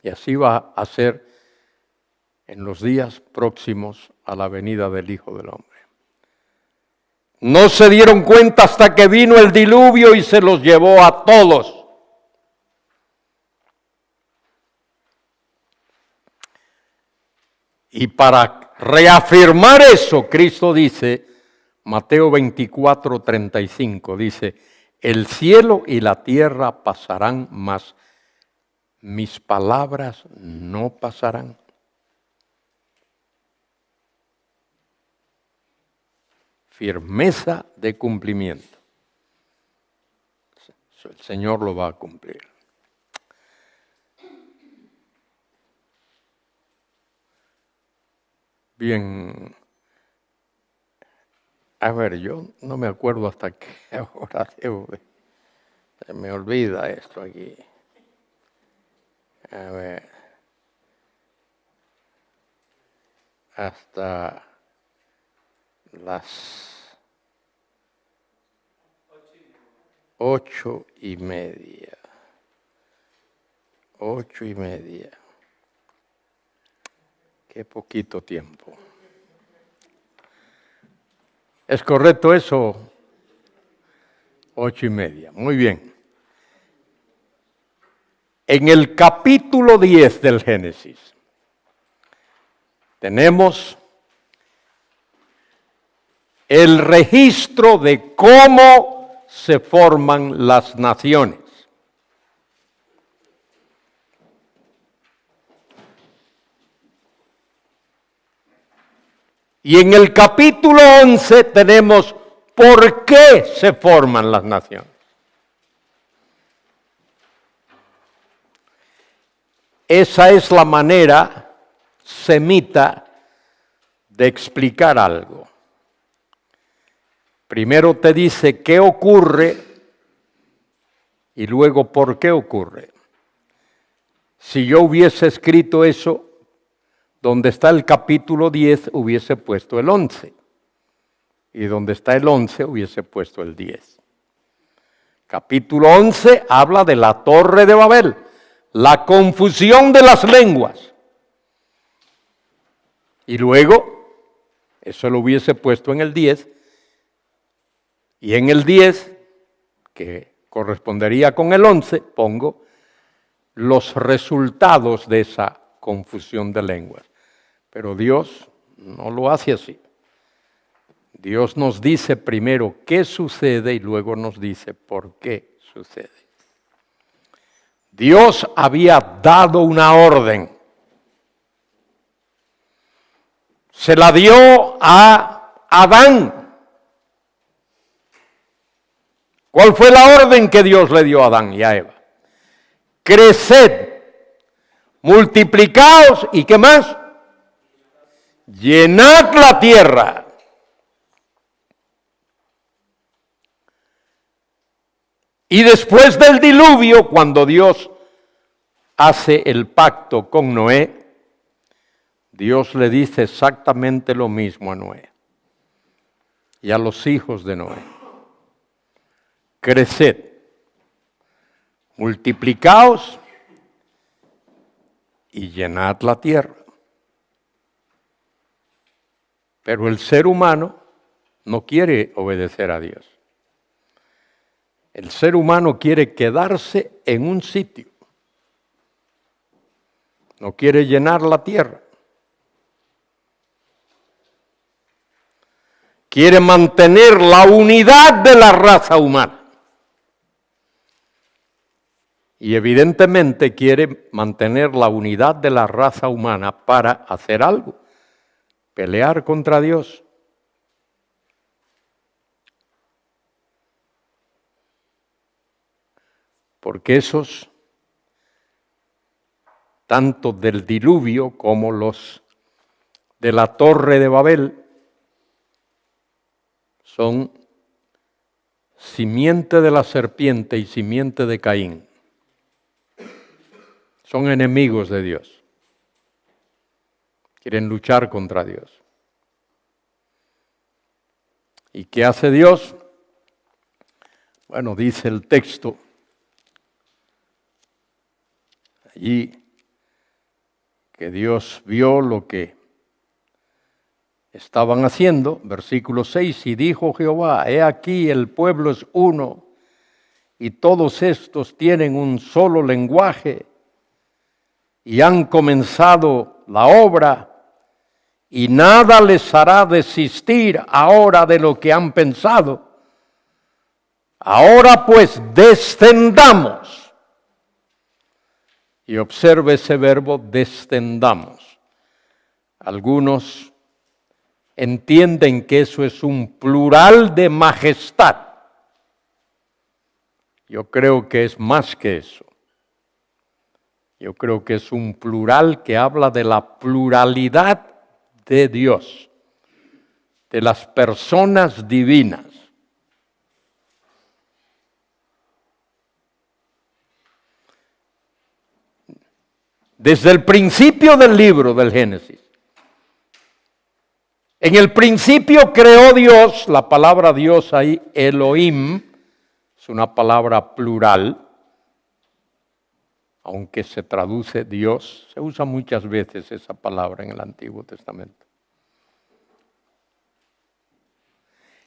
y así va a ser en los días próximos a la venida del Hijo del Hombre. No se dieron cuenta hasta que vino el diluvio y se los llevó a todos. Y para reafirmar eso, Cristo dice, Mateo 24:35, dice, el cielo y la tierra pasarán, mas mis palabras no pasarán. Firmeza de cumplimiento. El Señor lo va a cumplir. Bien. A ver, yo no me acuerdo hasta qué hora debo. Se me olvida esto aquí. A ver. Hasta las 8:30. 8:30. Qué poquito tiempo. ¿Es correcto eso? 8:30. Muy bien. En el capítulo 10 del Génesis tenemos el registro de cómo se forman las naciones. Y en el capítulo 11 tenemos por qué se forman las naciones. Esa es la manera semita de explicar algo. Primero te dice qué ocurre y luego por qué ocurre. Si yo hubiese escrito eso, donde está el capítulo 10 hubiese puesto el 11. Y donde está el 11 hubiese puesto el 10. Capítulo 11 habla de la Torre de Babel, la confusión de las lenguas. Y luego, eso lo hubiese puesto en el 10. Y en el 10, que correspondería con el 11, pongo los resultados de esa confusión de lenguas. Pero Dios no lo hace así. Dios nos dice primero qué sucede y luego nos dice por qué sucede. Dios había dado una orden. Se la dio a Adán. ¿Cuál fue la orden que Dios le dio a Adán y a Eva? Creced, multiplicaos y ¿qué más? Llenad la tierra. Y después del diluvio, cuando Dios hace el pacto con Noé, Dios le dice exactamente lo mismo a Noé y a los hijos de Noé. creced, multiplicaos y llenad la tierra. Pero el ser humano no quiere obedecer a Dios. El ser humano quiere quedarse en un sitio. No quiere llenar la tierra. Quiere mantener la unidad de la raza humana. Y evidentemente quiere mantener la unidad de la raza humana para hacer algo, pelear contra Dios. Porque esos, tanto del diluvio como los de la Torre de Babel, son simiente de la serpiente y simiente de Caín. Son enemigos de Dios. Quieren luchar contra Dios. ¿Y qué hace Dios? Bueno, dice el texto allí que Dios vio lo que estaban haciendo, versículo 6, y dijo Jehová, he aquí el pueblo es uno, y todos estos tienen un solo lenguaje, y han comenzado la obra, y nada les hará desistir ahora de lo que han pensado. Ahora pues descendamos. Y observe ese verbo, descendamos. Algunos entienden que eso es un plural de majestad. Yo creo que es más que eso. Yo creo que es un plural que habla de la pluralidad de Dios, de las personas divinas. Desde el principio del libro del Génesis. En el principio creó Dios, la palabra Dios ahí, Elohim, es una palabra plural, aunque se traduce Dios, se usa muchas veces esa palabra en el Antiguo Testamento.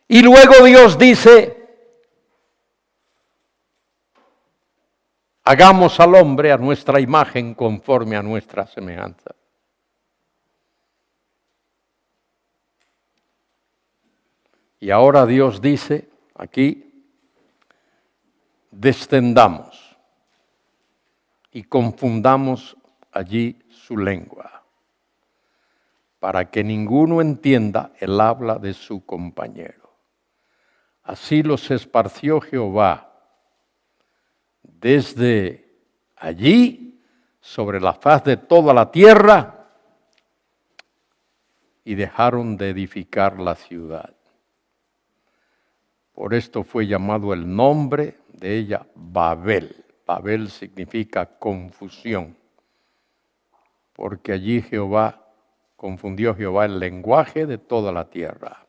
Y luego Dios dice, hagamos al hombre a nuestra imagen conforme a nuestra semejanza. Y ahora Dios dice aquí, descendamos y confundamos allí su lengua, para que ninguno entienda el habla de su compañero. Así los esparció Jehová desde allí sobre la faz de toda la tierra y dejaron de edificar la ciudad. Por esto fue llamado el nombre de ella Babel. Babel significa confusión, porque allí confundió Jehová el lenguaje de toda la tierra.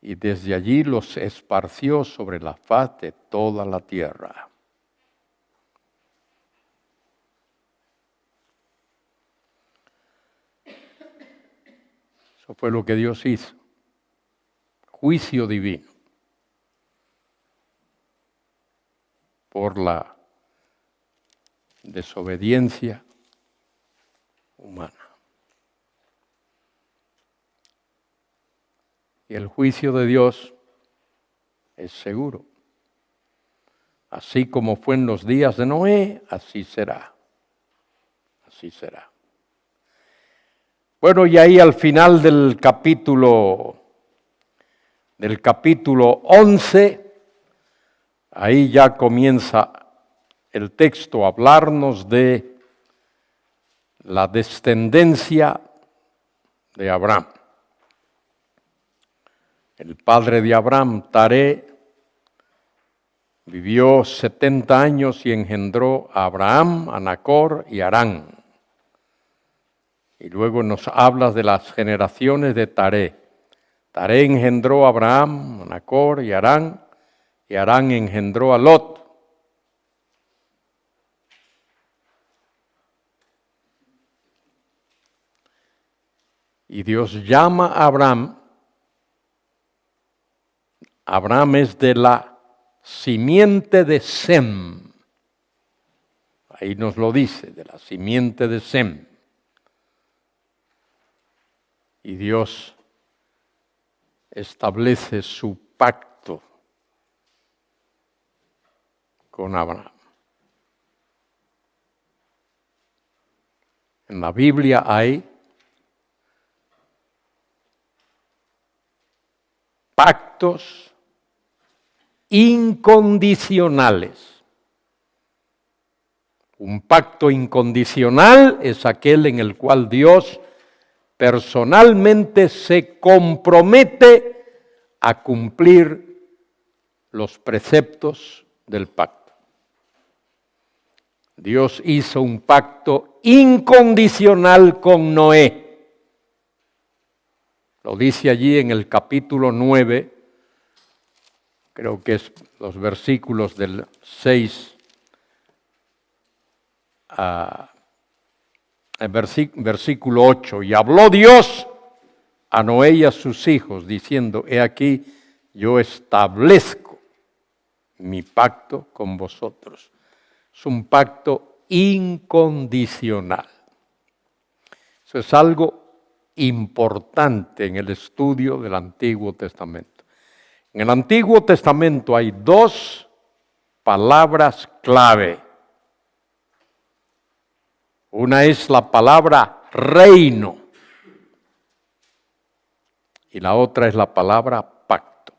Y desde allí los esparció sobre la faz de toda la tierra. Eso fue lo que Dios hizo. Juicio divino. Por la desobediencia humana. Y el juicio de Dios es seguro. Así como fue en los días de Noé, así será. Así será. Bueno, y ahí al final del capítulo 11, ahí ya comienza el texto a hablarnos de la descendencia de Abraham. El padre de Abraham, Taré, vivió 70 años y engendró a Abraham, a Nacor y a Harán. Y luego nos habla de las generaciones de Taré. Taré engendró a Abraham, a Nacor y a Harán. y Harán engendró a Lot. Y Dios llama a Abraham. Abraham es de la simiente de Sem. Ahí nos lo dice, de la simiente de Sem. Y Dios establece su pacto con Abraham. En la Biblia hay pactos incondicionales. Un pacto incondicional es aquel en el cual Dios personalmente se compromete a cumplir los preceptos del pacto. Dios hizo un pacto incondicional con Noé. Lo dice allí en el capítulo 9, creo que es los versículos del 6 versículo 8. Y habló Dios a Noé y a sus hijos, diciendo, he aquí, yo establezco mi pacto con vosotros. Es un pacto incondicional. Eso es algo importante en el estudio del Antiguo Testamento. En el Antiguo Testamento hay dos palabras clave. Una es la palabra reino y la otra es la palabra pacto.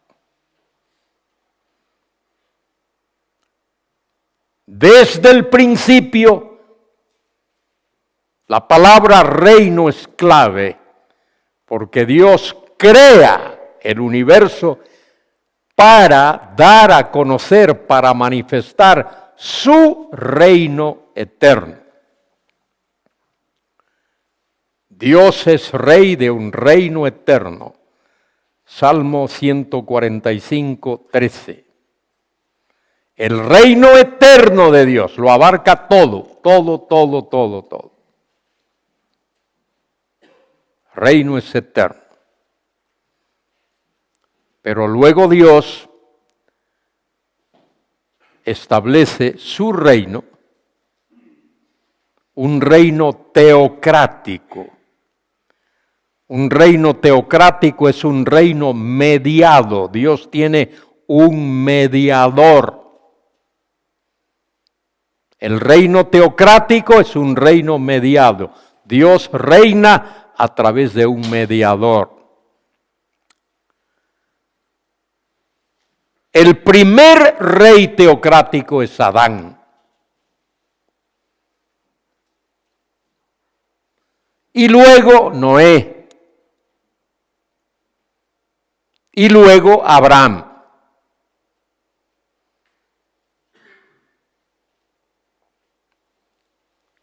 Desde el principio, la palabra reino es clave porque Dios crea el universo para dar a conocer, para manifestar su reino eterno. Dios es rey de un reino eterno. Salmo 145, 13. El reino eterno de Dios lo abarca todo. Reino es eterno. Pero luego Dios establece su reino, un reino teocrático. Un reino teocrático es un reino mediado. Dios tiene un mediador. El reino teocrático es un reino mediado. Dios reina a través de un mediador. El primer rey teocrático es Adán. Y luego Noé. Y luego Abraham.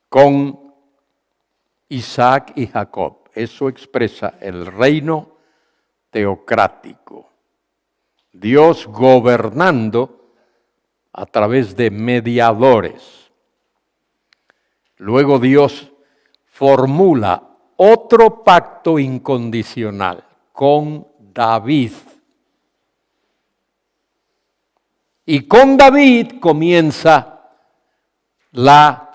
Con Isaac y Jacob. Eso expresa el reino teocrático. Dios gobernando a través de mediadores. Luego Dios formula otro pacto incondicional con David. Y con David comienza la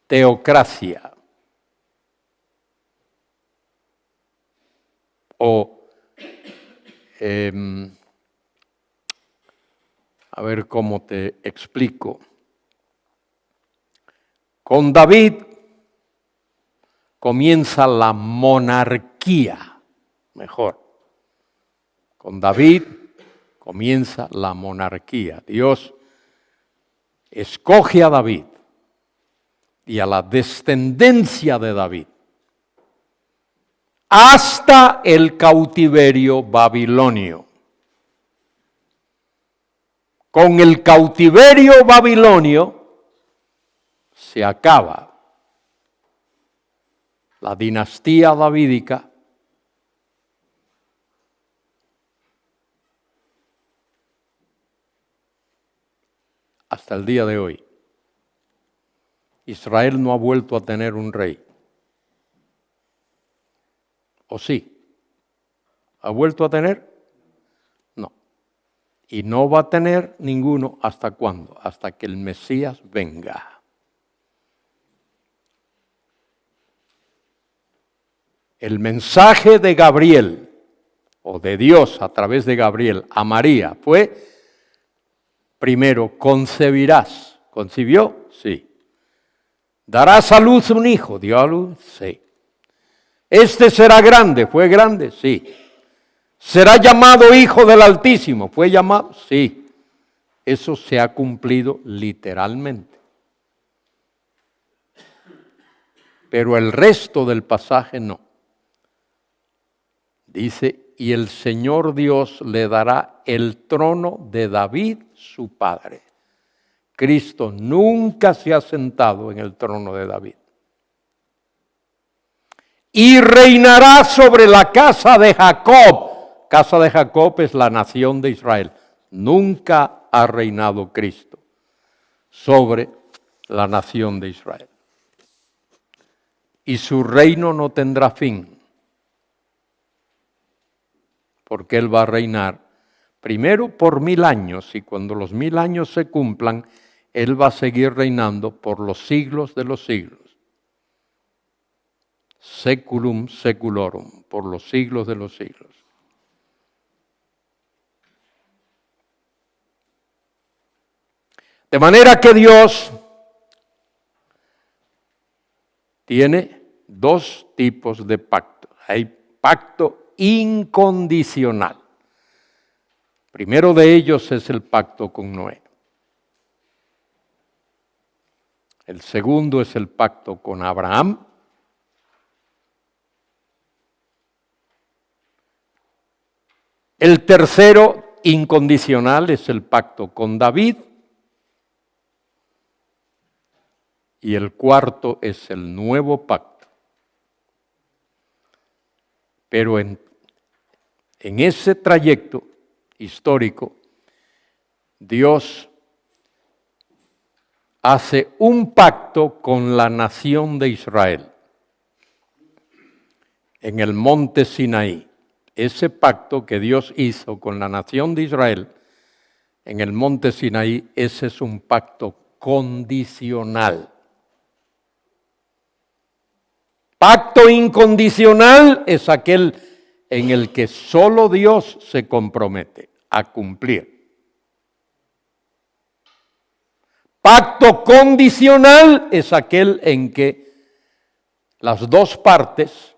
teocracia. A ver cómo te explico. Con David comienza la monarquía, mejor. Con David comienza la monarquía. Dios escoge a David y a la descendencia de David hasta el cautiverio babilonio. Con el cautiverio babilonio se acaba la dinastía davídica hasta el día de hoy, Israel no ha vuelto a tener un rey. ¿O sí? ¿Ha vuelto a tener? No. Y no va a tener ninguno ¿hasta cuándo? Hasta que el Mesías venga. El mensaje de Gabriel, o de Dios a través de Gabriel a María, fue, primero, concebirás. ¿Concibió? Sí. ¿Darás a luz un hijo? ¿Dio a luz? Sí. ¿Este será grande? ¿Fue grande? Sí. ¿Será llamado Hijo del Altísimo? ¿Fue llamado? Sí. Eso se ha cumplido literalmente. Pero el resto del pasaje no. Dice, y el Señor Dios le dará el trono de David, su padre. Cristo nunca se ha sentado en el trono de David. Y reinará sobre la casa de Jacob. Casa de Jacob es la nación de Israel. Nunca ha reinado Cristo sobre la nación de Israel. Y su reino no tendrá fin. Porque Él va a reinar primero por 1000 años, y cuando los 1000 años se cumplan, Él va a seguir reinando por los siglos de los siglos. Seculum seculorum, por los siglos de los siglos. De manera que Dios tiene dos tipos de pactos. Hay pacto incondicional. Primero de ellos es el pacto con Noé. El segundo es el pacto con Abraham. El tercero, incondicional, es el pacto con David. Y el cuarto es el nuevo pacto. Pero en ese trayecto histórico, Dios hace un pacto con la nación de Israel en el monte Sinaí. Ese pacto que Dios hizo con la nación de Israel en el monte Sinaí, ese es un pacto condicional. Pacto incondicional es aquel en el que solo Dios se compromete a cumplir. Pacto condicional es aquel en que las dos partes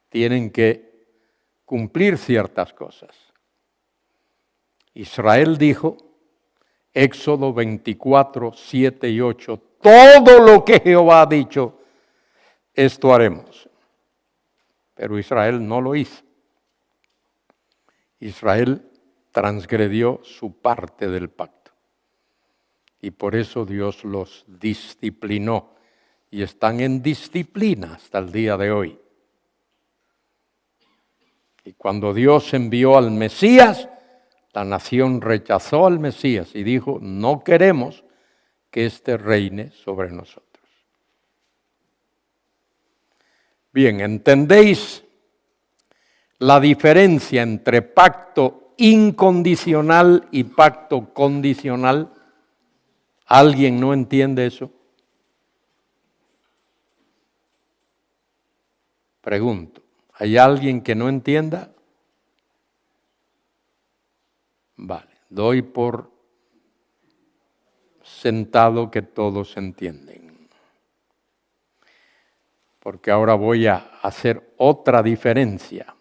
tienen que cumplir ciertas cosas. Israel dijo, Éxodo 24, 7 y 8, todo lo que Jehová ha dicho, esto haremos. Pero Israel no lo hizo. Israel transgredió su parte del pacto. Y por eso Dios los disciplinó. Y están en disciplina hasta el día de hoy. Y cuando Dios envió al Mesías, la nación rechazó al Mesías y dijo, no queremos que éste reine sobre nosotros. Bien, ¿entendéis la diferencia entre pacto incondicional y pacto condicional? ¿Alguien no entiende eso? Pregunto, ¿hay alguien que no entienda? Vale, doy por sentado que todos entienden. Porque ahora voy a hacer otra diferencia.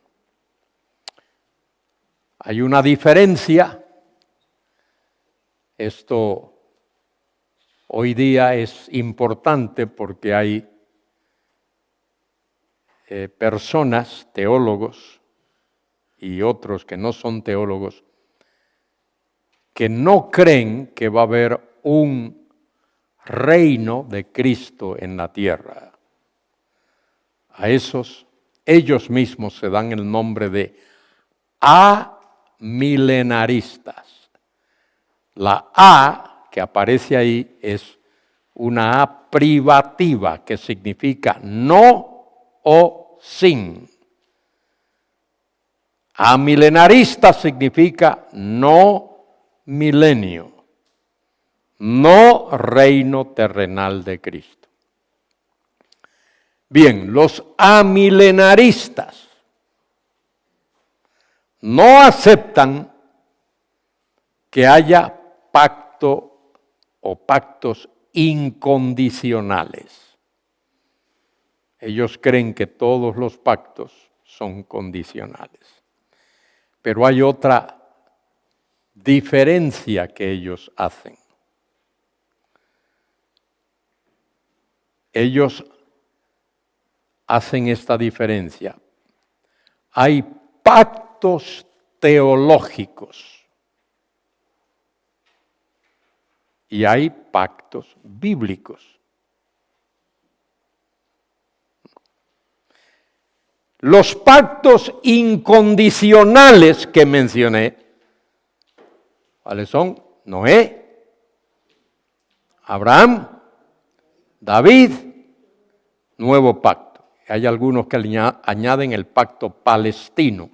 Hay una diferencia, esto hoy día es importante porque hay personas, teólogos y otros que no son teólogos, que no creen que va a haber un reino de Cristo en la tierra. A esos, ellos mismos se dan el nombre de amilenaristas. La A que aparece ahí es una A privativa, que significa no o sin. Amilenarista significa no milenio, no reino terrenal de Cristo. Bien, los amilenaristas no aceptan que haya pacto o pactos incondicionales. Ellos creen que todos los pactos son condicionales. Pero hay otra diferencia que ellos hacen. Ellos hacen esta diferencia. Hay pactos teológicos y hay pactos bíblicos. Los pactos incondicionales que mencioné, ¿cuáles son? Noé, Abraham, David, nuevo pacto. Hay algunos que añaden el pacto palestino.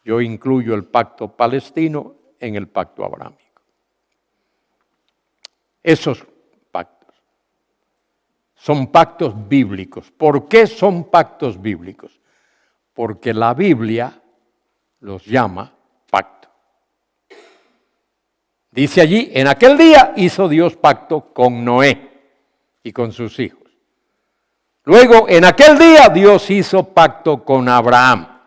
Yo incluyo el pacto palestino en el pacto abrahámico. Esos pactos son pactos bíblicos. ¿Por qué son pactos bíblicos? Porque la Biblia los llama pacto. Dice allí, en aquel día hizo Dios pacto con Noé y con sus hijos. Luego, en aquel día Dios hizo pacto con Abraham.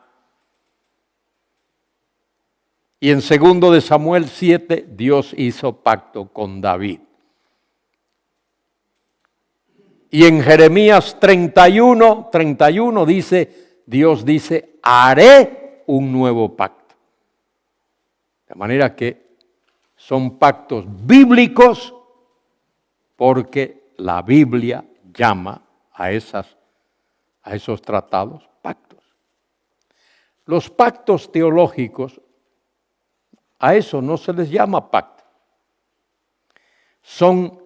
Y en 2 de Samuel 7, Dios hizo pacto con David. Y en Jeremías 31 Dios dice, haré un nuevo pacto. De manera que son pactos bíblicos porque la Biblia llama a esos tratados pactos. Los pactos teológicos, a eso no se les llama pacto. Son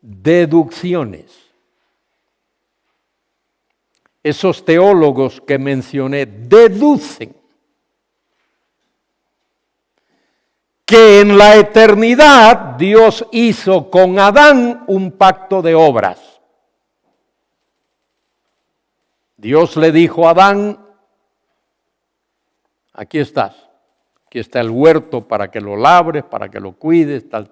deducciones. Esos teólogos que mencioné deducen que en la eternidad Dios hizo con Adán un pacto de obras. Dios le dijo a Adán, aquí estás, aquí está el huerto para que lo labres, para que lo cuides, tal.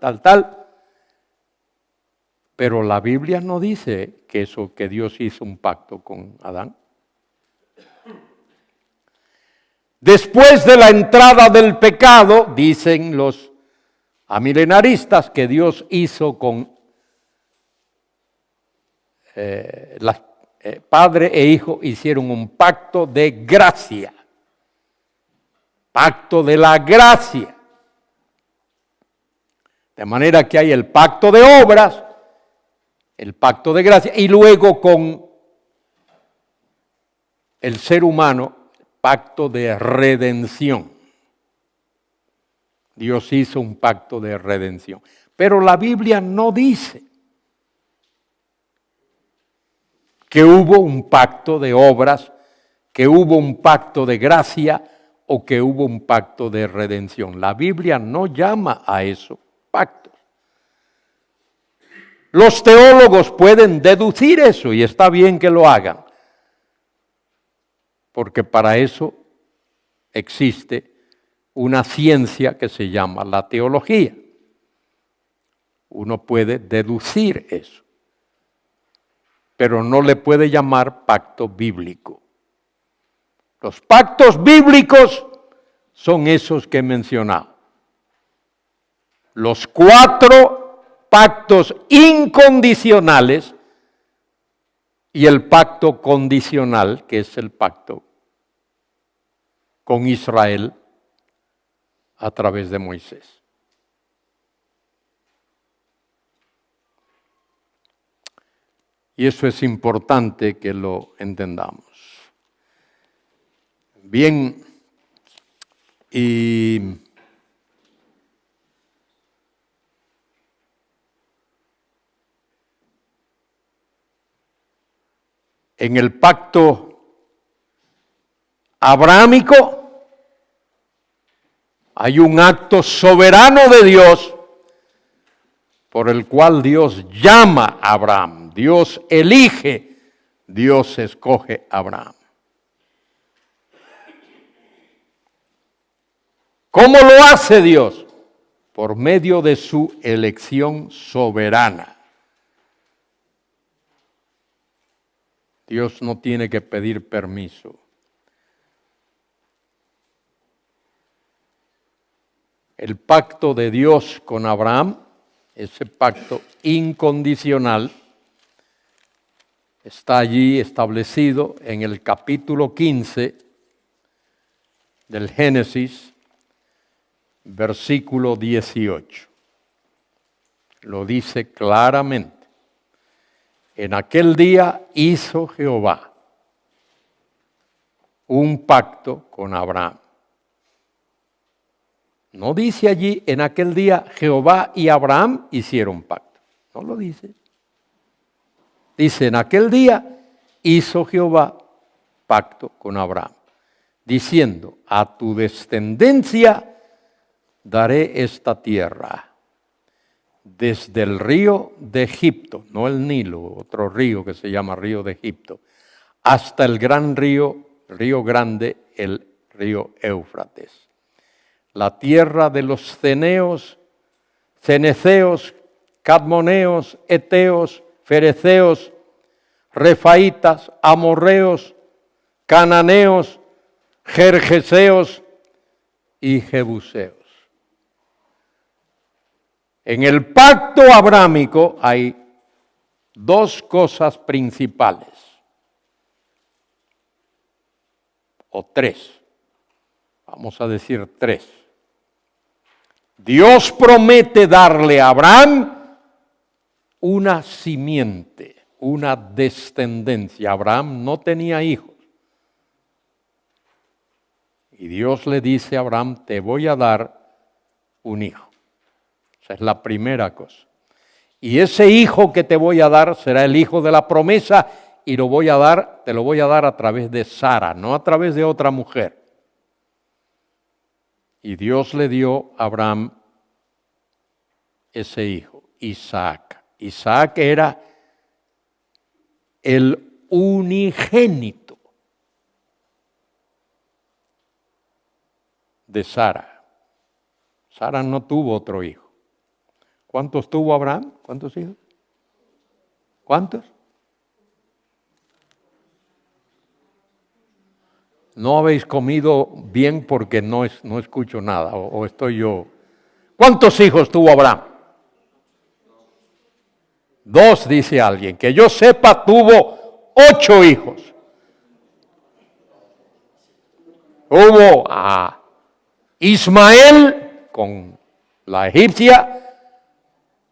Pero la Biblia no dice que Dios hizo un pacto con Adán. Después de la entrada del pecado, dicen los amilenaristas que Dios hizo con padre e hijo, hicieron un pacto de gracia. Pacto de la gracia. De manera que hay el pacto de obras, el pacto de gracia, y luego con el ser humano, pacto de redención. Dios hizo un pacto de redención. Pero la Biblia no dice que hubo un pacto de obras, que hubo un pacto de gracia o que hubo un pacto de redención. La Biblia no llama a eso pactos. Los teólogos pueden deducir eso y está bien que lo hagan, porque para eso existe una ciencia que se llama la teología. Uno puede deducir eso, pero no le puede llamar pacto bíblico. Los pactos bíblicos son esos que he mencionado. Los 4 pactos incondicionales y el pacto condicional, que es el pacto con Israel a través de Moisés. Y eso es importante que lo entendamos. Bien, y En el pacto abrahámico hay un acto soberano de Dios por el cual Dios llama a Abraham, Dios elige, Dios escoge a Abraham. ¿Cómo lo hace Dios? Por medio de su elección soberana. Dios no tiene que pedir permiso. El pacto de Dios con Abraham, ese pacto incondicional, está allí establecido en el capítulo 15 del Génesis, versículo 18. Lo dice claramente. En aquel día hizo Jehová un pacto con Abraham. No dice allí, en aquel día Jehová y Abraham hicieron pacto. No lo dice. Dice, en aquel día hizo Jehová pacto con Abraham, diciendo, a tu descendencia daré esta tierra, desde el río de Egipto, no el Nilo, otro río que se llama río de Egipto, hasta el gran río grande, el río Éufrates. La tierra de los ceneos, ceneceos, cadmoneos, eteos, fereceos, refaitas, amorreos, cananeos, gergeseos y jebuseos. En el pacto abrámico hay dos cosas principales, o tres, vamos a decir tres. Dios promete darle a Abraham una simiente, una descendencia. Abraham no tenía hijos. Y Dios le dice a Abraham, te voy a dar un hijo. Esa es la primera cosa. Y ese hijo que te voy a dar será el hijo de la promesa y te lo voy a dar a través de Sara, no a través de otra mujer. Y Dios le dio a Abraham ese hijo, Isaac. Isaac era el unigénito de Sara. Sara no tuvo otro hijo. ¿Cuántos tuvo Abraham? ¿Cuántos hijos? ¿Cuántos? No habéis comido bien porque no escucho nada, o estoy yo. ¿Cuántos hijos tuvo Abraham? 2, dice alguien. Que yo sepa, tuvo 8 hijos. Hubo a Ismael con la egipcia,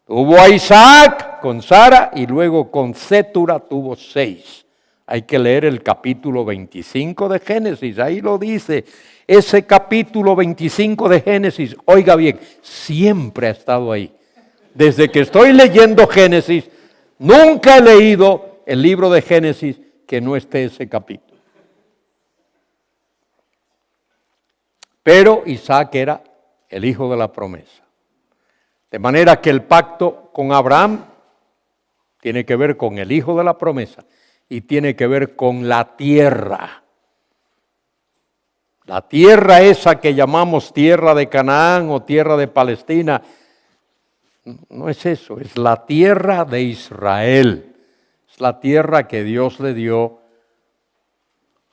tuvo a Isaac con Sara y luego con Cétura tuvo 6. Hay que leer el capítulo 25 de Génesis, ahí lo dice. Ese capítulo 25 de Génesis, oiga bien, siempre ha estado ahí. Desde que estoy leyendo Génesis, nunca he leído el libro de Génesis que no esté ese capítulo. Pero Isaac era el hijo de la promesa. De manera que el pacto con Abraham tiene que ver con el hijo de la promesa y tiene que ver con la tierra. La tierra esa que llamamos tierra de Canaán o tierra de Palestina, no es eso, es la tierra de Israel. Es la tierra que Dios le dio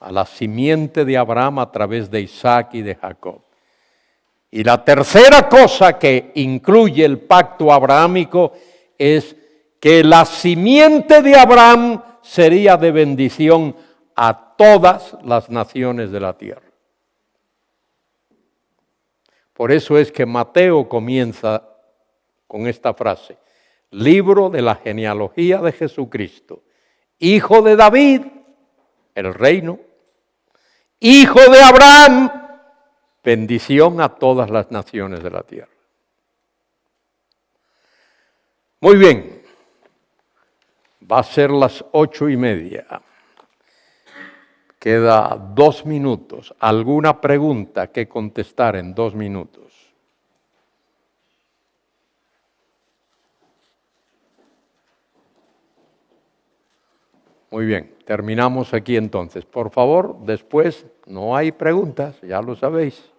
a la simiente de Abraham a través de Isaac y de Jacob. Y la tercera cosa que incluye el pacto abrahámico es que la simiente de Abraham sería de bendición a todas las naciones de la tierra. Por eso es que Mateo comienza con esta frase, libro de la genealogía de Jesucristo, hijo de David, el reino, hijo de Abraham, bendición a todas las naciones de la tierra. Muy bien, va a ser las 8:30. Queda 2 minutos. ¿Alguna pregunta que contestar en 2 minutos? Muy bien, terminamos aquí entonces. Por favor, después no hay preguntas, ya lo sabéis.